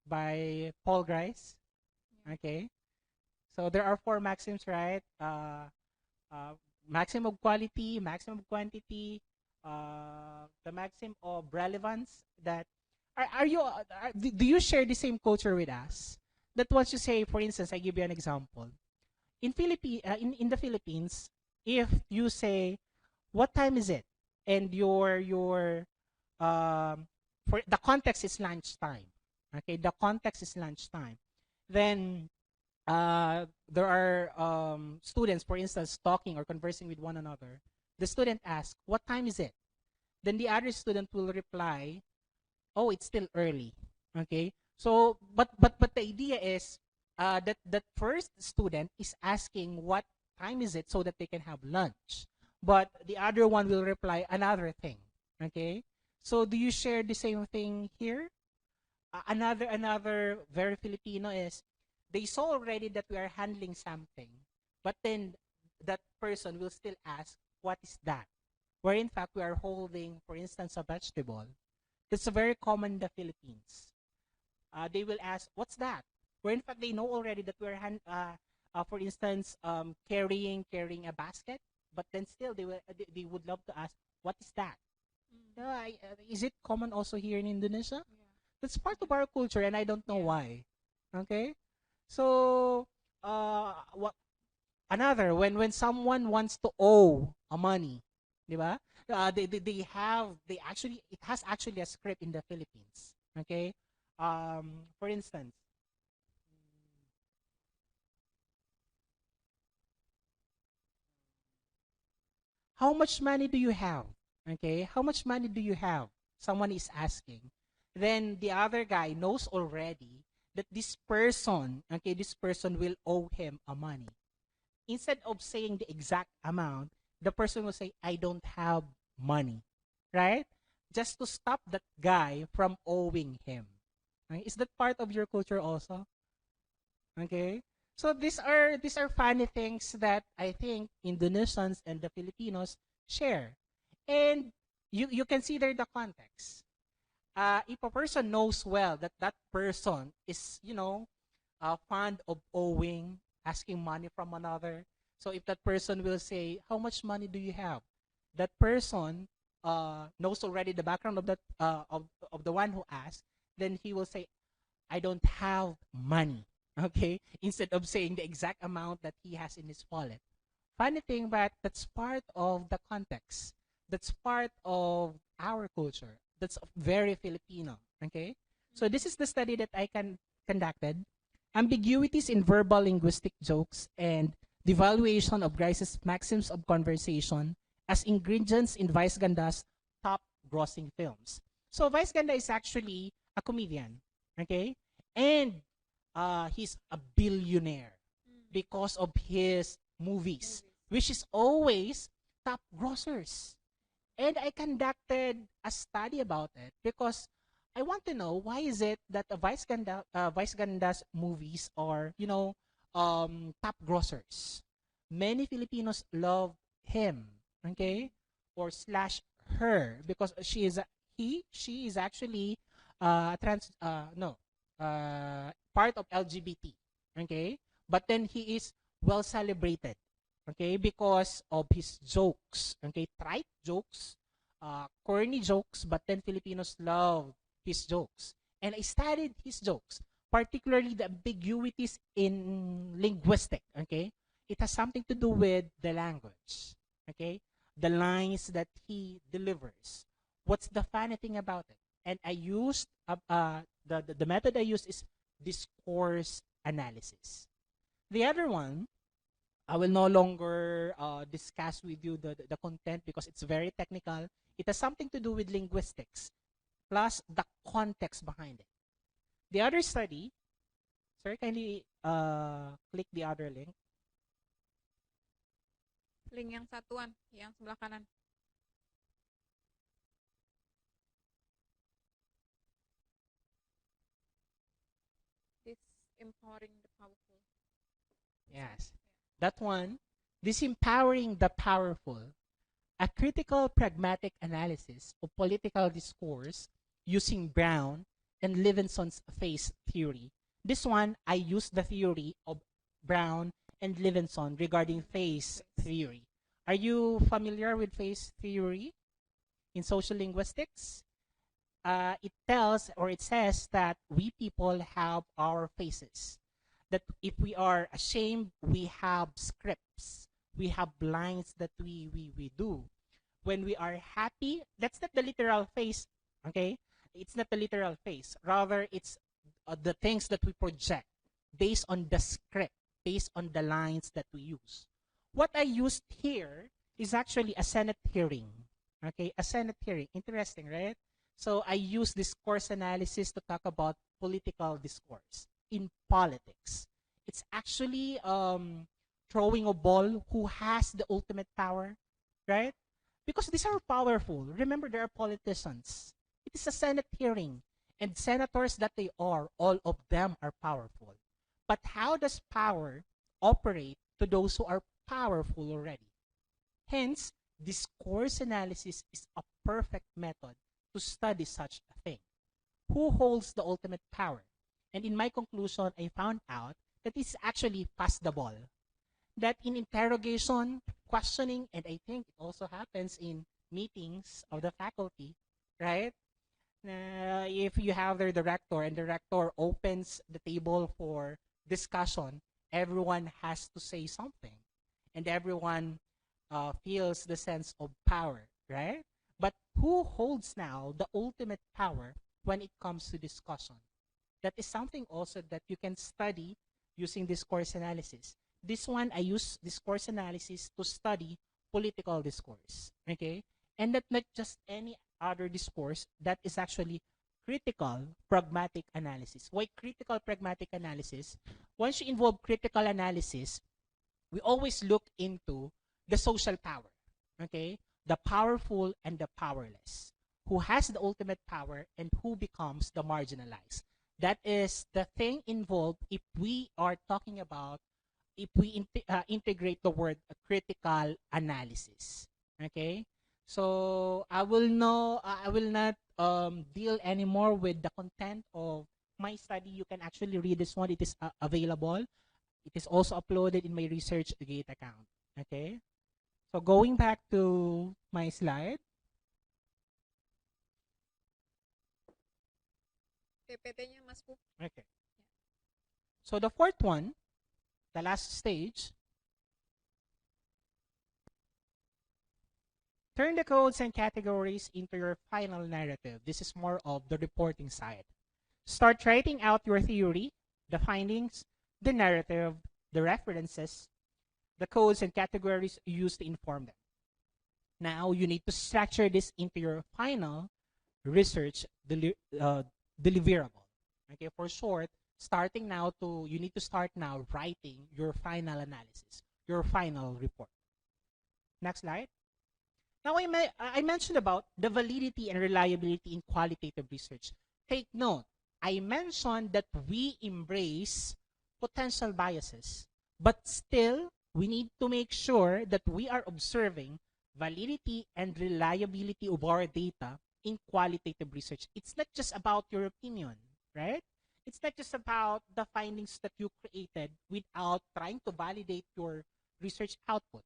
By Paul Grice. Okay, so there are 4 maxims, right? Maxim of quality, maxim of quantity, the maxim of relevance. That do you share the same culture with us? That once you say, for instance, I give you an example. In the Philippines, if you say, what time is it? And your for the context is lunchtime. Okay, the context is lunchtime. Then there are students, for instance, talking or conversing with one another. The student asks, "What time is it?" Then the other student will reply, "Oh, it's still early." Okay, so but the idea is that first student is asking what time is it so that they can have lunch, but the other one will reply another thing. Okay, so do you share the same thing here? Another very Filipino is they saw already that we are handling something, but then that person will still ask, "What is that?" Where in fact we are holding, for instance, a vegetable. That's very common in the Philippines. They will ask, "What's that?" Where in fact they know already that we're for instance, carrying a basket, but then still they would love to ask, "What is that?" Is it common also here in Indonesia? That's part of our culture, and I don't know why. Okay, so what another when someone wants to owe a money, di ba? They actually it has actually a script in the Philippines. Okay, for instance, how much money do you have? Okay, how much money do you have? Someone is asking. Then the other guy knows already that this person will owe him a money. Instead of saying the exact amount, the person will say, "I don't have money." Right? Just to stop that guy from owing him. Okay? Is that part of your culture also? Okay? So these are funny things that I think Indonesians and the Filipinos share. And you consider the context. If a person knows well that that person is, fond of owing, asking money from another. So if that person will say, "How much money do you have?" That person knows already the background of that of the one who asked. Then he will say, "I don't have money." Okay, instead of saying the exact amount that he has in his wallet. Funny thing, but that's part of the context. That's part of our culture. That's very Filipino. Okay, so this is the study that I conducted. Ambiguities in verbal linguistic jokes and devaluation of Grice's maxims of conversation as ingredients in Vice Ganda's top grossing films. So Vice Ganda is actually a comedian, okay? And he's a billionaire because of his movies, which is always top grossers. And I conducted a study about it because I want to know why is it that Vice Ganda's movies are, top grossers. Many Filipinos love him, okay, or slash her because she is actually trans no part of LGBT, okay, but then he is well celebrated, okay, because of his jokes, okay, trite jokes, corny jokes, but then Filipinos love his jokes. And I studied his jokes, particularly the ambiguities in linguistic, okay? It has something to do with the language, okay? The lines that he delivers. What's the funny thing about it? And I used, the method I used is discourse analysis. The other one, I will no longer discuss with you the content because it's very technical. It has something to do with linguistics plus the context behind it. The other study, sir, kindly click the other link. Link yang satuan, yang sebelah kanan. This empowering the powerful. Yes, that one. This empowering the powerful. A critical pragmatic analysis of political discourse using Brown and Levenson's phase theory. This one, I use the theory of Brown and Levenson regarding phase theory. Are you familiar with phase theory in social linguistics? It tells or it says that we people have our faces. That if we are ashamed, we have scripts. We have lines that we do. When we are happy, that's not the literal face, okay? It's not the literal face. Rather, it's the things that we project based on the script, based on the lines that we use. What I used here is actually a Senate hearing. Okay, a Senate hearing. Interesting, right? So I use discourse analysis to talk about political discourse in politics. It's actually throwing a ball who has the ultimate power, right? Because these are powerful. Remember, they are politicians. It is a Senate hearing, and senators that they are, all of them are powerful. But how does power operate to those who are powerful already? Hence, discourse analysis is a perfect method to study such a thing. Who holds the ultimate power? And in my conclusion, I found out that it's actually pass the ball. That in interrogation, questioning, and I think it also happens in meetings of the faculty, right? If you have their director and the director opens the table for discussion, everyone has to say something, and everyone feels the sense of power, right? But who holds now the ultimate power when it comes to discussion? That is something also that you can study using discourse analysis. This one, I use discourse analysis to study political discourse, okay? And that not just any other discourse, that is actually critical pragmatic analysis. Why critical pragmatic analysis? Once you involve critical analysis, we always look into the social power, okay? The powerful and the powerless. Who has the ultimate power and who becomes the marginalized. That is the thing involved if we are talking about, if we integrate the word critical analysis, okay? So I will not deal anymore with the content of my study. You can actually read this one. It is available. It is also uploaded in my ResearchGate account. Okay. So going back to my slide. Okay. So the fourth one, the last stage, turn the codes and categories into your final narrative. This is more of the reporting side. Start writing out your theory, the findings, the narrative, the references, the codes and categories used to inform them. Now you need to structure this into your final research deliverable. Okay, for short, you need to start now writing your final analysis, your final report. Next slide. Now I mentioned about the validity and reliability in qualitative research. Take note, I mentioned that we embrace potential biases, but still we need to make sure that we are observing validity and reliability of our data in qualitative research. It's not just about your opinion, right? It's not just about the findings that you created without trying to validate your research output.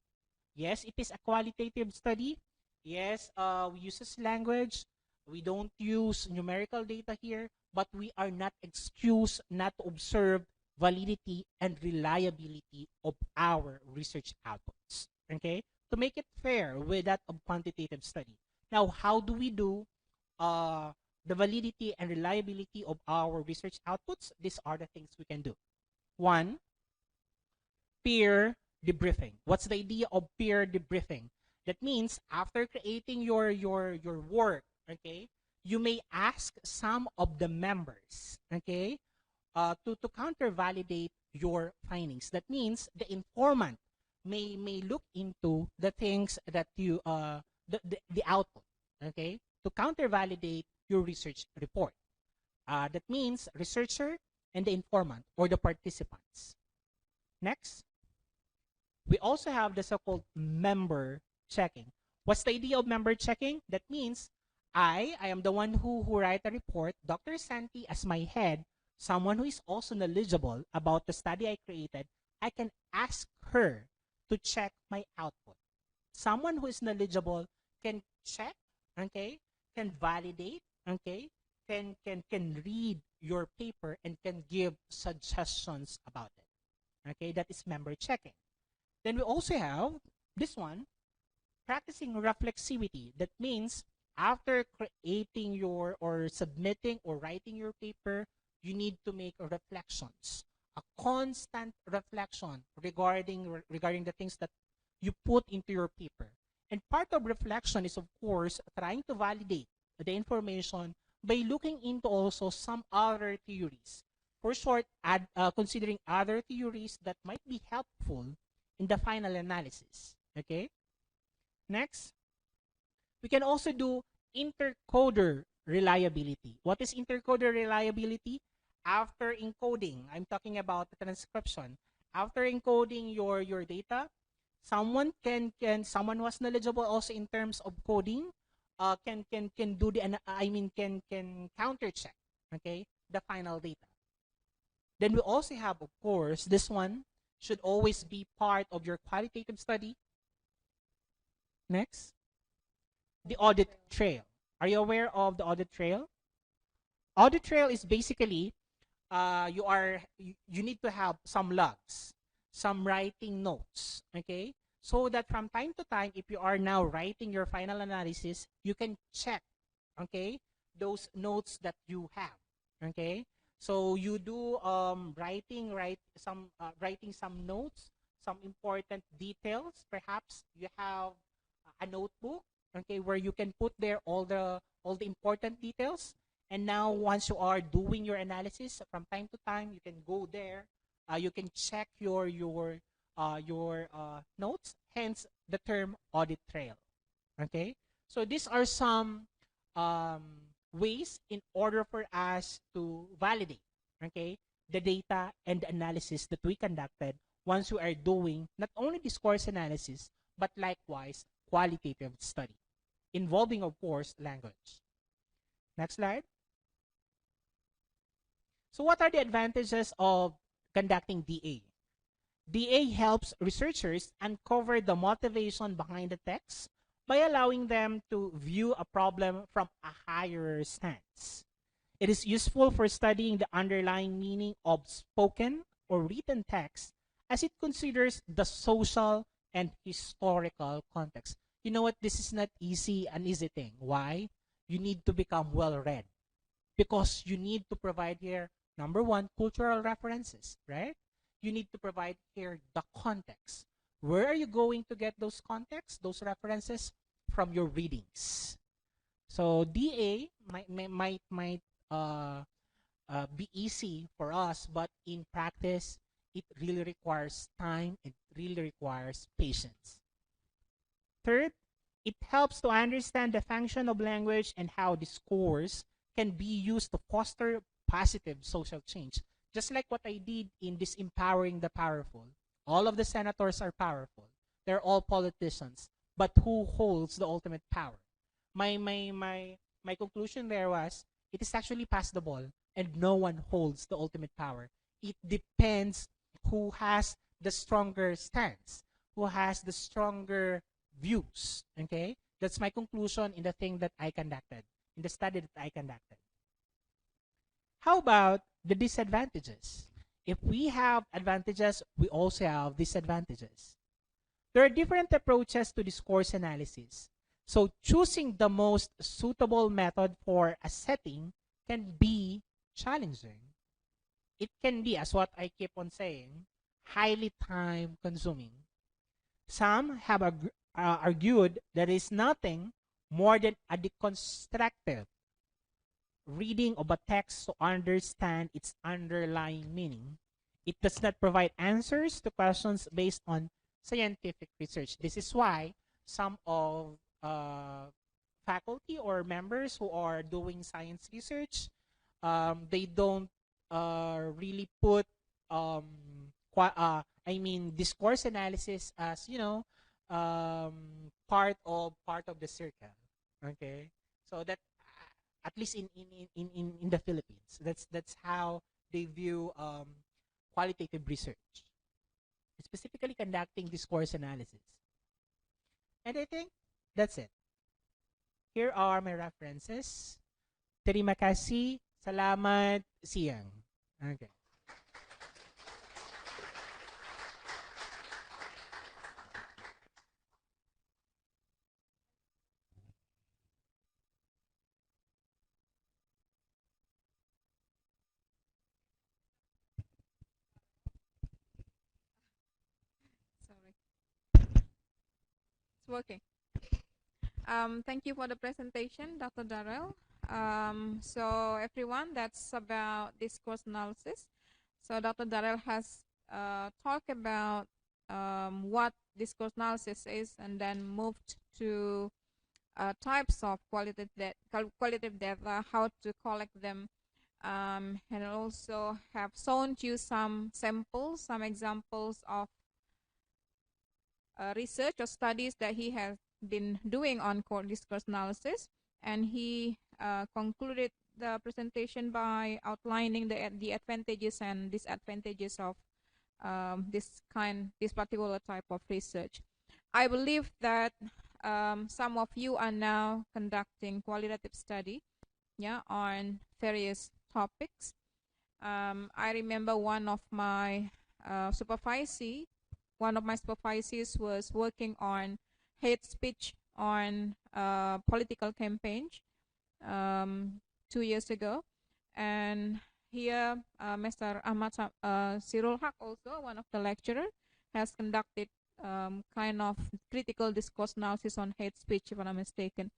Yes, it is a qualitative study. Yes, we use this language. We don't use numerical data here, but we are not excused not to observe validity and reliability of our research outputs. Okay? To make it fair with that of quantitative study. Now, how do we do the validity and reliability of our research outputs? These are the things we can do. One, peer debriefing. What's the idea of peer debriefing? That means after creating your work, okay, you may ask some of the members, okay, to counter validate your findings. That means the informant may look into the things that you the output, okay, to counter validate your research report. That means researcher and the informant or the participants. Next, we also have the so-called member checking. What's the idea of member checking? That means I am the one who write a report, Dr. Santi as my head, someone who is also knowledgeable about the study I created, I can ask her to check my output. Someone who is knowledgeable can check, okay, can validate, okay, can read your paper and can give suggestions about it. Okay, that is member checking. Then we also have this one, practicing reflexivity. That means after creating your or submitting or writing your paper, you need to make reflections, a constant reflection regarding the things that you put into your paper. And part of reflection is, of course, trying to validate the information by looking into also some other theories. For short, considering other theories that might be helpful in the final analysis. Okay? Next, we can also do intercoder reliability. What is intercoder reliability? After encoding, I'm talking about the transcription. After encoding your data, someone someone was knowledgeable also in terms of coding, can do the can counter check, okay, the final data. Then we also have, of course, this one should always be part of your qualitative study. Next, the audit trail. Are you aware of the audit trail? Audit trail is basically you need to have some logs, some writing notes, okay? So that from time to time, if you are now writing your final analysis, you can check, okay, those notes that you have, okay? So you do writing some notes, some important details. Perhaps you have a notebook, okay, where you can put there all the important details. And now once you are doing your analysis, from time to time you can go there, you can check your notes, hence the term audit trail. Okay, so these are some um, ways in order for us to validate, okay, the data and the analysis that we conducted once we are doing not only discourse analysis but likewise qualitative study involving, of course, language. Next slide. So what are the advantages of conducting DA? DA helps researchers uncover the motivation behind the text by allowing them to view a problem from a higher stance. It is useful for studying the underlying meaning of spoken or written text as it considers the social and historical context. You know what? This is not an easy thing. Why? You need to become well read because you need to provide here, number one, cultural references, right? You need to provide here the context. Where are you going to get those contexts, those references? From your readings. So DA might be easy for us, but in practice, it really requires time. It really requires patience. Third, it helps to understand the function of language and how discourse can be used to foster positive social change. Just like what I did in this empowering the powerful. All of the senators are powerful. They're all politicians. But who holds the ultimate power? My conclusion there was it is actually pass the ball and no one holds the ultimate power. It depends who has the stronger stance, who has the stronger views. Okay? That's my conclusion in the thing that I conducted, in the study that I conducted. How about the disadvantages? If we have advantages, we also have disadvantages. There are different approaches to discourse analysis. So choosing the most suitable method for a setting can be challenging. It can be, as what I keep on saying, highly time consuming. Some have argued that it is nothing more than a deconstructive reading of a text to understand its underlying meaning. It does not provide answers to questions based on scientific research. This is why some of faculty or members who are doing science research, they don't really put discourse analysis as part of the circle. Okay, so that at least in the Philippines, that's how they view qualitative research, specifically conducting discourse analysis. And I think that's it. Here are my references. Terima kasih, salamat, siang. Okay. working. Thank you for the presentation, Dr. Darrell. So everyone, that's about discourse analysis. So Dr. Darrell has talked about what discourse analysis is, and then moved to types of qualitative data, how to collect them, and also have shown you some samples, some examples of research or studies that he has been doing on core discourse analysis, and he concluded the presentation by outlining the advantages and disadvantages of this particular type of research. I believe that some of you are now conducting qualitative study, yeah, on various topics. I remember one of my supervisees was working on hate speech on political campaigns 2 years ago, and here Mr. Ahmad Sirul Haq, also one of the lecturers, has conducted kind of critical discourse analysis on hate speech, if I'm not mistaken.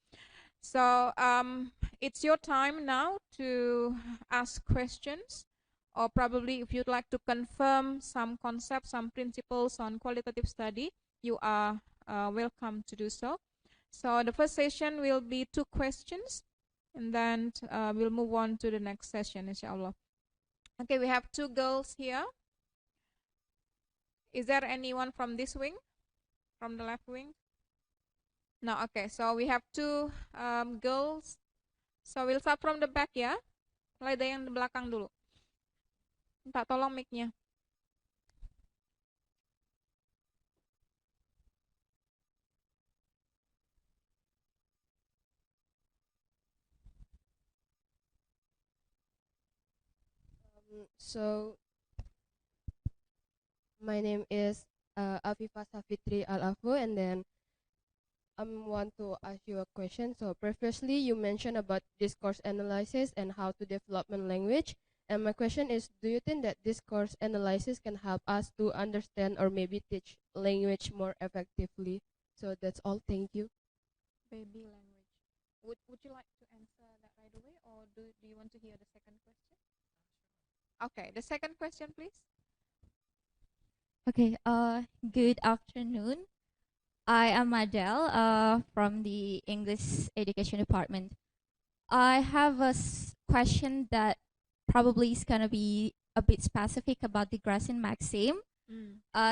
So it's your time now to ask questions, or probably if you'd like to confirm some concepts, some principles on qualitative study, you are welcome to do so. So the first session will be 2 questions, and then we'll move on to the next session, inshallah. Okay, we have 2 girls here. Is there anyone from this wing? From the left wing? No, okay. So we have 2 girls. So we'll start from the back ya. Mulai dari yang di belakang dulu. Minta tolong mic-nya. So, my name is Afifa Safitri Al-Afu, and then I want to ask you a question. So, previously you mentioned about discourse analysis and how to development language. And my question is, do you think that discourse analysis can help us to understand or maybe teach language more effectively? So that's all. Thank you. Baby language. Would you like to answer that right away, or do you want to hear the second question? Okay, the second question, please. Okay, good afternoon. I am Adele from the English Education Department. I have a question that probably is going to be a bit specific about the Gracin maxim.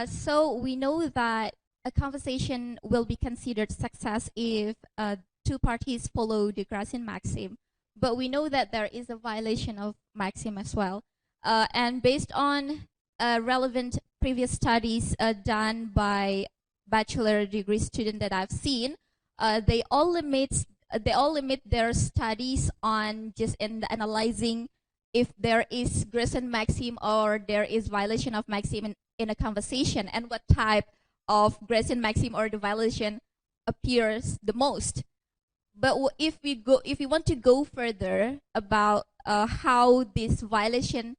So we know that a conversation will be considered success if 2 parties follow the Gracin maxim. But we know that there is a violation of maxim as well. And based on relevant previous studies done by bachelor degree students that I've seen, they all limit their studies on just analyzing if there is Gracin maxim or there is violation of maxim in a conversation, and what type of Gracin maxim or the violation appears the most. But if we want to go further about how this violation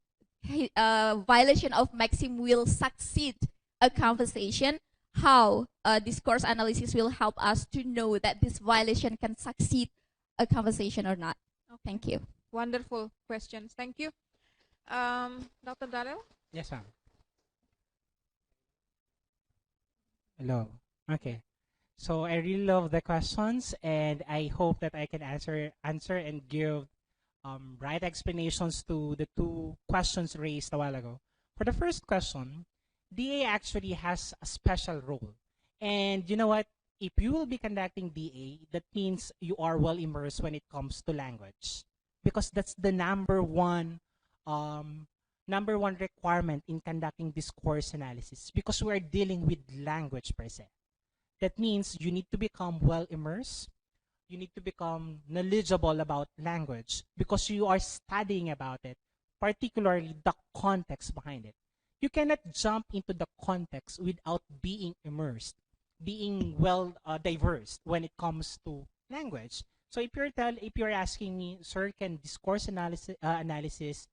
of maxim will succeed a conversation, how discourse analysis will help us to know that this violation can succeed a conversation or not. Okay. Thank you. Wonderful questions. Thank you. Dr. Darrel? Yes, ma'am. Hello. Okay. So I really love the questions, and I hope that I can answer and give right explanations to the 2 questions raised a while ago. For the first question, DA actually has a special role. And you know what? If you will be conducting DA, that means you are well immersed when it comes to language, because that's the number one requirement in conducting discourse analysis, because we are dealing with language per se. That means you need to become well immersed. You need to become knowledgeable about language because you are studying about it, particularly the context behind it. You cannot jump into the context without being immersed, being well diverse when it comes to language. So if you're asking me, sir, can discourse analysis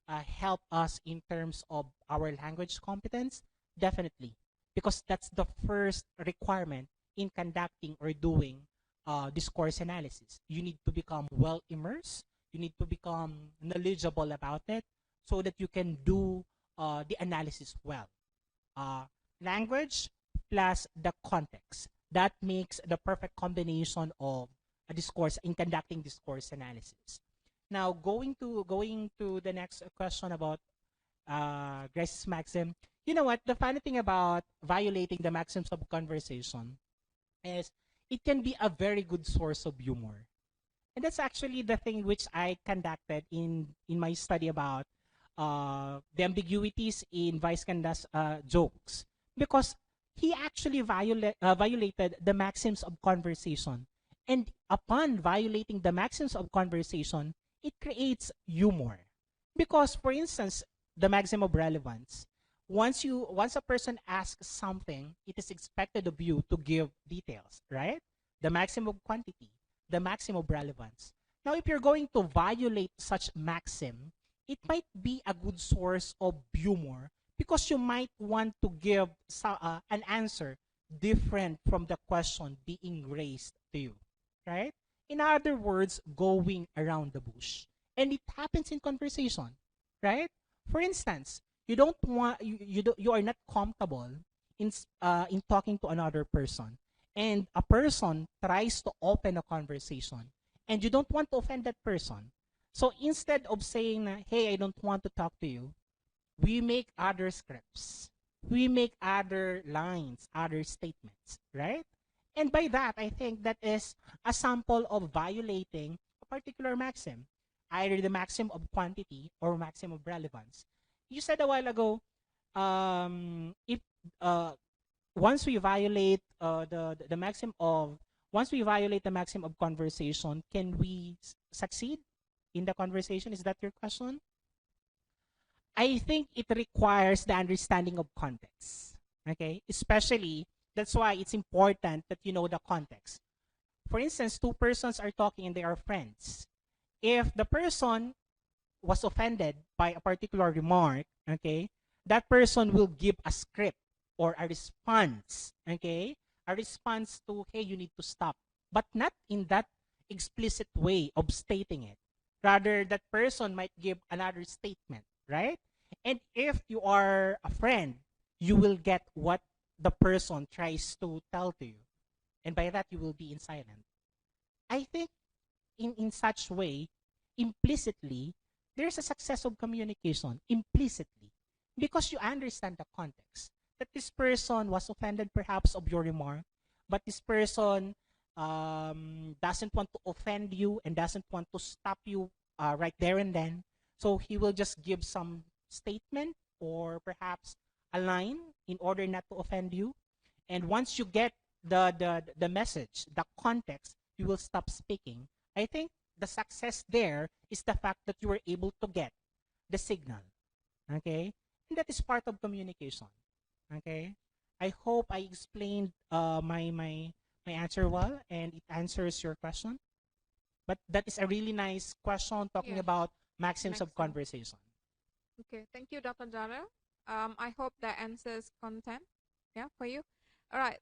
help us in terms of our language competence? Definitely, because that's the first requirement in conducting or doing discourse analysis. You need to become well immersed. You need to become knowledgeable about it so that you can do the analysis well. Uh, Language plus the context. That makes the perfect combination of a discourse in conducting discourse analysis. Now, going to the next question about Grace's maxim. You know what? The funny thing about violating the maxims of conversation is it can be a very good source of humor. And that's actually the thing which I conducted in my study about the ambiguities in Weiskanda's jokes, because he actually violated the maxims of conversation, and upon violating the maxims of conversation, it creates humor. Because, for instance, the maxim of relevance, once a person asks something, it is expected of you to give details, right? The maxim of quantity, the maxim of relevance. Now, if you're going to violate such maxim, it might be a good source of humor because you might want to give an answer different from the question being raised to you, right? In other words, going around the bush. And it happens in conversation, right? For instance, you don't want you are not comfortable in talking to another person, and a person tries to open a conversation, and you don't want to offend that person. So instead of saying, "Hey, I don't want to talk to you," we make other scripts. We make other lines, other statements, right? And by that, I think that is a sample of violating a particular maxim, either the maxim of quantity or maxim of relevance. You said a while ago, if uh, once we violate the maxim of once we violate the maxim of conversation, can we succeed in the conversation? Is that your question? I think it requires the understanding of context. Okay, especially that's why it's important that you know the context. For instance, two persons are talking and they are friends. If the person was offended by a particular remark, okay, that person will give a script or a response, okay, a response to, hey, you need to stop, but not in that explicit way of stating it. Rather, that person might give another statement, right? And if you are a friend, you will get what the person tries to tell to you. And by that, you will be in silence. I think in such way, implicitly, there's a success of communication, implicitly, because you understand the context. That this person was offended perhaps of your remark, but this person doesn't want to offend you and doesn't want to stop you right there and then. So he will just give some statement or perhaps a line in order not to offend you. And once you get the message, the context, you will stop speaking. I think the success there is the fact that you were able to get the signal. Okay? And that is part of communication. Okay? I hope I explained my answer well and it answers your question. But that is a really nice question talking Yeah. about maxims of Maxim. conversation. Okay, thank you, Dr. Darrel. I hope that answers content, yeah, for you. All right.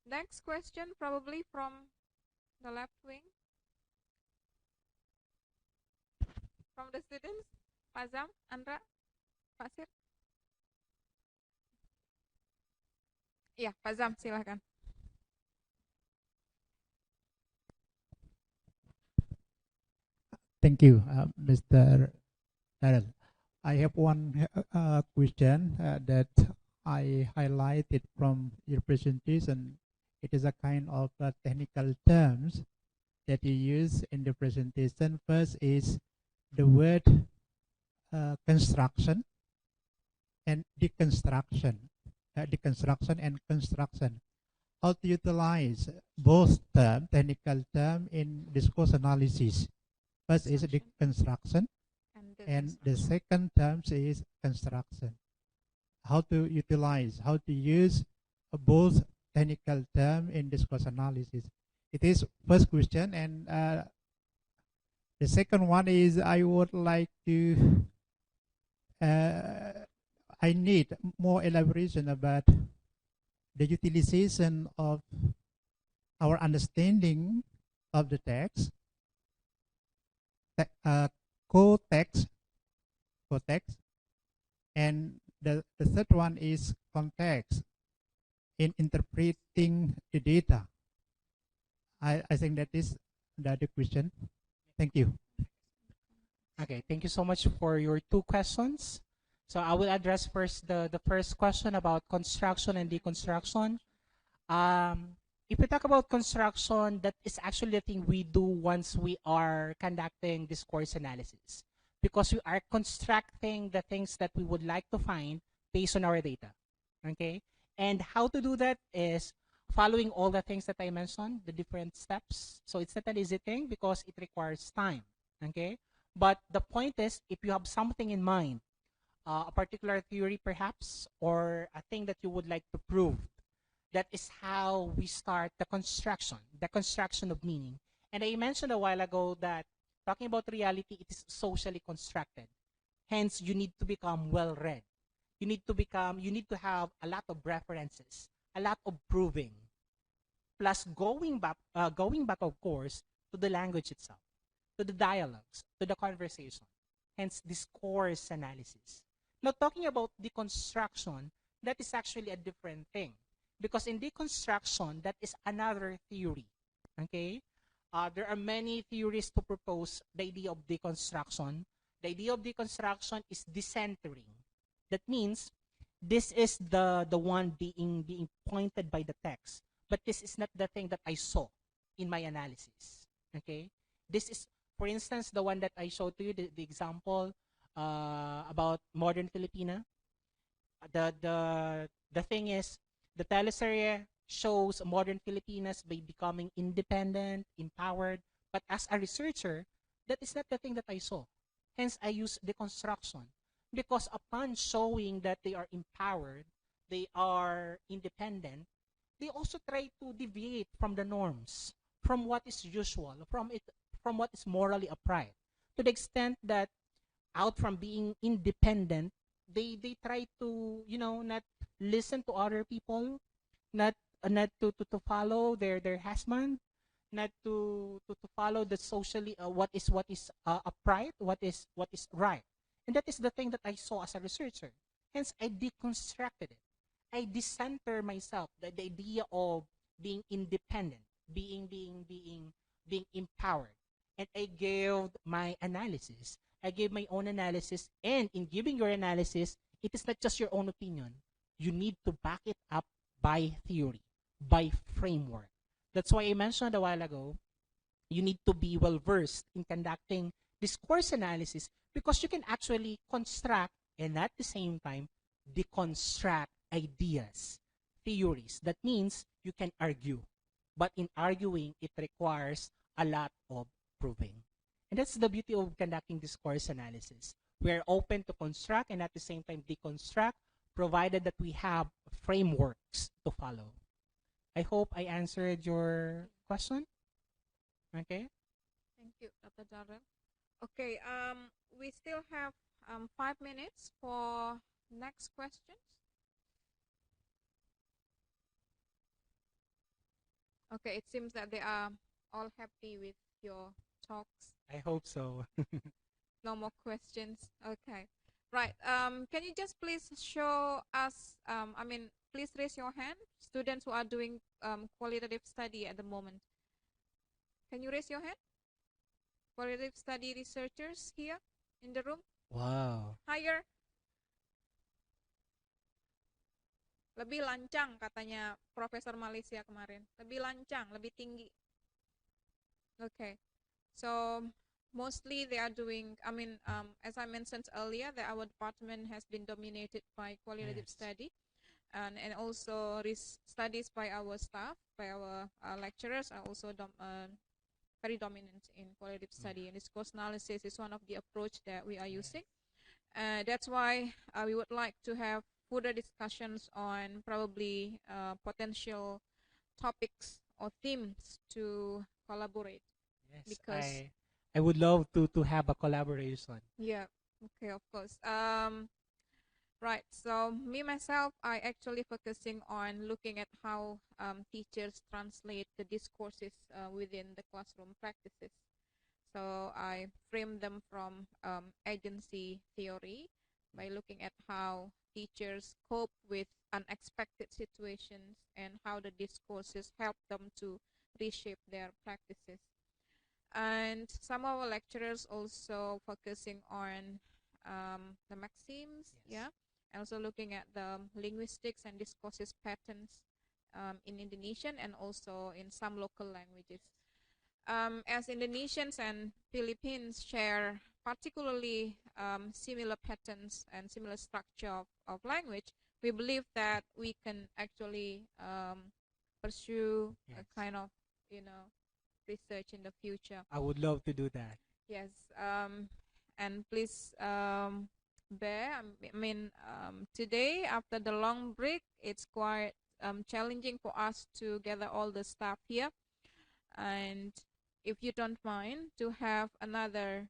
Next question, probably from the left wing, from the students. Fazam, Andra, Pasir. Ya, Fazam, silakan. Thank you, Mr. Darrel. I have one question that I highlighted from your presentation. It is a kind of technical terms that you use in the presentation. First is the word construction and deconstruction, deconstruction and construction. How to utilize both technical term in discourse analysis. First is deconstruction, and the second term is construction. How to utilize, how to use both technical term in discourse analysis. It is first question, and the second one is I would like to, I need more elaboration about the utilization of our understanding of the text, co-text, co-text, and the third one is context in interpreting the data. I think that is the question. Thank you. Okay, thank you so much for your two questions. So I will address first the first question about construction and deconstruction. If we talk about construction, that is actually the thing we do once we are conducting discourse analysis, because we are constructing the things that we would like to find based on our data. Okay, and how to do that is following all the things that I mentioned, the different steps. So it's not an easy thing because it requires time. Okay, but the point is, if you have something in mind, a particular theory perhaps, or a thing that you would like to prove, that is how we start the construction of meaning. And I mentioned a while ago that talking about reality, it is socially constructed. Hence, you need to become well read. You need to have a lot of references, a lot of proving, plus going back, of course, to the language itself, to the dialogues, to the conversation. Hence, discourse analysis. Now, talking about deconstruction, that is actually a different thing. Because in deconstruction, that is another theory. Okay? There are many theories to propose the idea of deconstruction. The idea of deconstruction is decentering. That means this is the one being pointed by the text, but this is not the thing that I saw in my analysis. Okay? This is, for instance, the one that I showed to you, the example about modern Filipina. The thing is, the teleserye shows modern Filipinas by becoming independent, empowered. But as a researcher, that is not the thing that I saw. Hence, I use deconstruction. Because upon showing that they are empowered, they are independent, they also try to deviate from the norms, from what is usual, from what is morally upright. To the extent that out from being independent, they try to, not listen to other people, not not to follow their husband, not to follow the socially what is upright, what is right. And that is the thing that I saw as a researcher. Hence, I deconstructed it. I decenter myself, the idea of being independent, being empowered. And I gave my analysis. I gave my own analysis. And in giving your analysis, it is not just your own opinion. You need to back it up by theory, by framework. That's why I mentioned a while ago, you need to be well versed in conducting discourse analysis, because you can actually construct and at the same time deconstruct ideas, theories. That means you can argue. But in arguing, it requires a lot of proving. And that's the beauty of conducting discourse analysis. We're open to construct and at the same time deconstruct, provided that we have frameworks to follow. I hope I answered your question. Okay. Thank you, Dr. Darrel. Okay, we still have 5 minutes for next questions. Okay, it seems that they are all happy with your talks. I hope so. No more questions. Okay. Right. Can you just please show us, please raise your hand, students who are doing qualitative study at the moment. Can you raise your hand? Qualitative study researchers here in the room? Wow. Higher. Lebih lancang katanya Profesor Malaysia kemarin. Lebih lancang, lebih tinggi. Okay. So mostly they are doing, as I mentioned earlier, that our department has been dominated by qualitative Yes. study, and also studies by our staff, by our lecturers are also very dominant in qualitative study. And discourse analysis is one of the approach that we are using. That's why we would like to have further discussions on probably potential topics or themes to collaborate. Yes. Because I would love to have a collaboration. yeah, okay, of course. Right. So me myself, I actually focusing on looking at how teachers translate the discourses within the classroom practices. So I frame them from agency theory by looking at how teachers cope with unexpected situations and how the discourses help them to reshape their practices. And some of our lecturers also focusing on the maxims, Yes. yeah, and also looking at the linguistics and discourses patterns in Indonesian and also in some local languages. As Indonesians and Philippines share particularly similar patterns and similar structure of language, we believe that we can actually pursue a Yes. kind of, research in the future. I would love to do that. Yes, and please bear. I mean, today after the long break, it's quite challenging for us to gather all the staff here. And if you don't mind to have another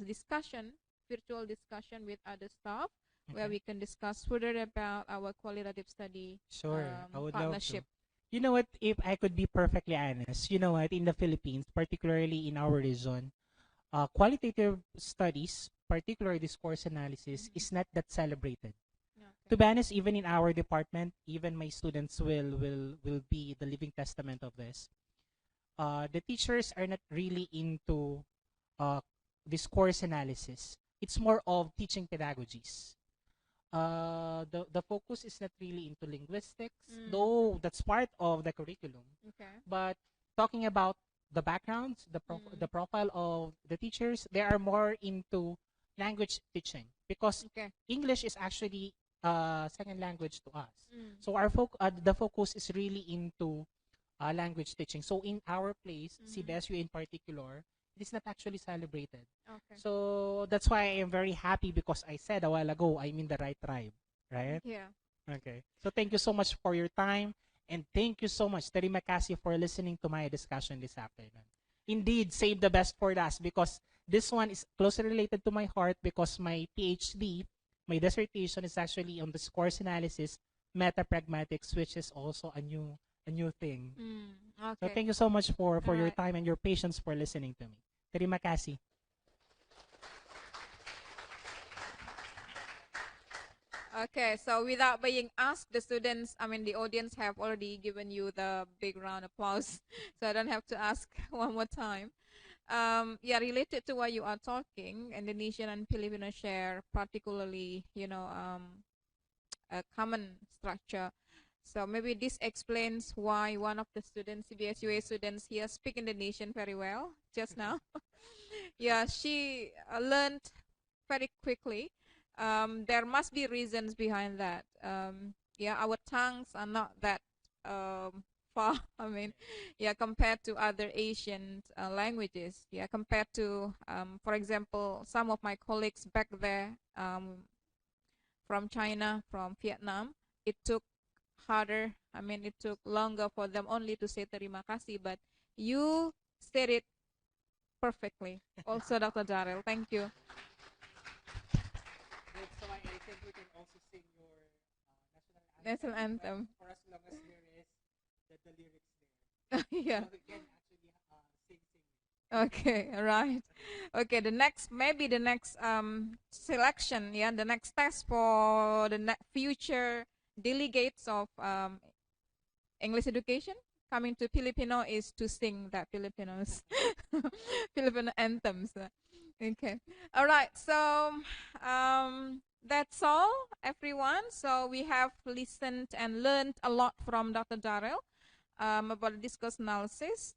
discussion, virtual discussion with other staff, where Okay. we can discuss further about our qualitative study Sure, I would love to. partnership. You know what? If I could be perfectly honest, you know what? In the Philippines, particularly in our region, qualitative studies, particularly discourse analysis, is not that celebrated. To Okay. be honest, even in our department, even my students will be the living testament of this. The teachers are not really into uh, discourse analysis. It's more of teaching pedagogies. The focus is not really into linguistics, though that's part of the curriculum. Okay. But talking about the backgrounds, the profile of the teachers, they are more into language teaching because Okay. English is actually second language to us. Mm. So the focus is really into language teaching. So in our place, CBSU in particular, it is not actually celebrated. Okay. So that's why I am very happy because I said a while ago I'm in the right tribe, right? Yeah. Okay. So thank you so much for your time and thank you so much, Terima kasih, for listening to my discussion this afternoon. Indeed, save the best for last because this one is closely related to my heart because my PhD, my dissertation is actually on discourse analysis, meta-pragmatics, which is also a new thing. So Okay. thank you so much for your Alright. time and your patience for listening to me. Terima kasih. Okay, so without being asked, the students, I mean, the audience have already given you the big round applause, so I don't have to ask one more time. Yeah, related to what you are talking, Indonesian and Filipino share particularly, a common structure. So maybe this explains why one of the students, CBSUA students here, speak Indonesian very well just now. Yeah, she learned very quickly. There must be reasons behind that. Yeah, our tongues are not that far. I mean, yeah, compared to other Asian languages. Yeah, compared to, for example, some of my colleagues back there from China, from Vietnam, it took harder. I mean, it took longer for them only to say terima kasih, but you said it perfectly. Also, Dr. Darrel, thank you. That's why I think we can also sing your National anthem. for as long as there is the lyrics there. Yeah. So we can actually sing. Okay, right. Okay, maybe the next selection, yeah, the next test for the future delegates of English education coming to Filipino is to sing that Filipinos Filipino anthems. Okay. All right. So that's all, everyone. So we have listened and learned a lot from Dr. Darrel about discourse analysis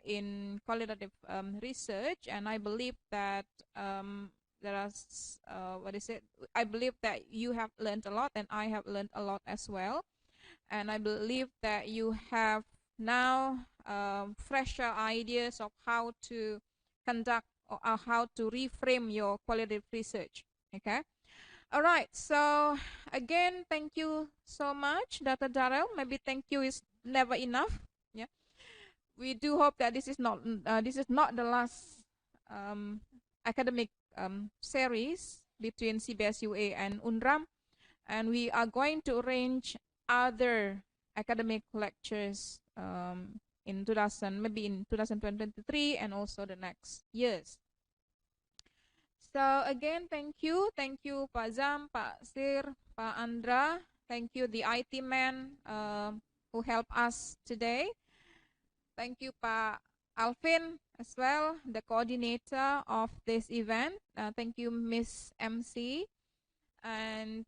in qualitative research, and I believe that there are what is it? I believe that you have learned a lot, and I have learned a lot as well, and I believe that you have now fresher ideas of how to conduct or how to reframe your qualitative research. Okay. All right. So again, thank you so much, Dr. Darrel. Maybe thank you is never enough. Yeah. We do hope that this is not the last academic series between CBSUA and UNRAM. And we are going to arrange other academic lectures maybe in 2023 and also the next years. So again, thank you Pak Zam, Pak Sir, Pak Andra. Thank you the IT man who helped us today. Thank you Pak Alvin as well, the coordinator of this event. Thank you Miss MC. And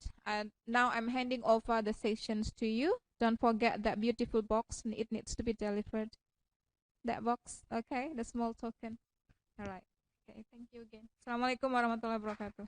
now I'm handing over the sessions to you. Don't forget that beautiful box, it needs to be delivered. That box, okay, the small token. All right. Okay, thank you again. Assalamualaikum warahmatullahi wabarakatuh.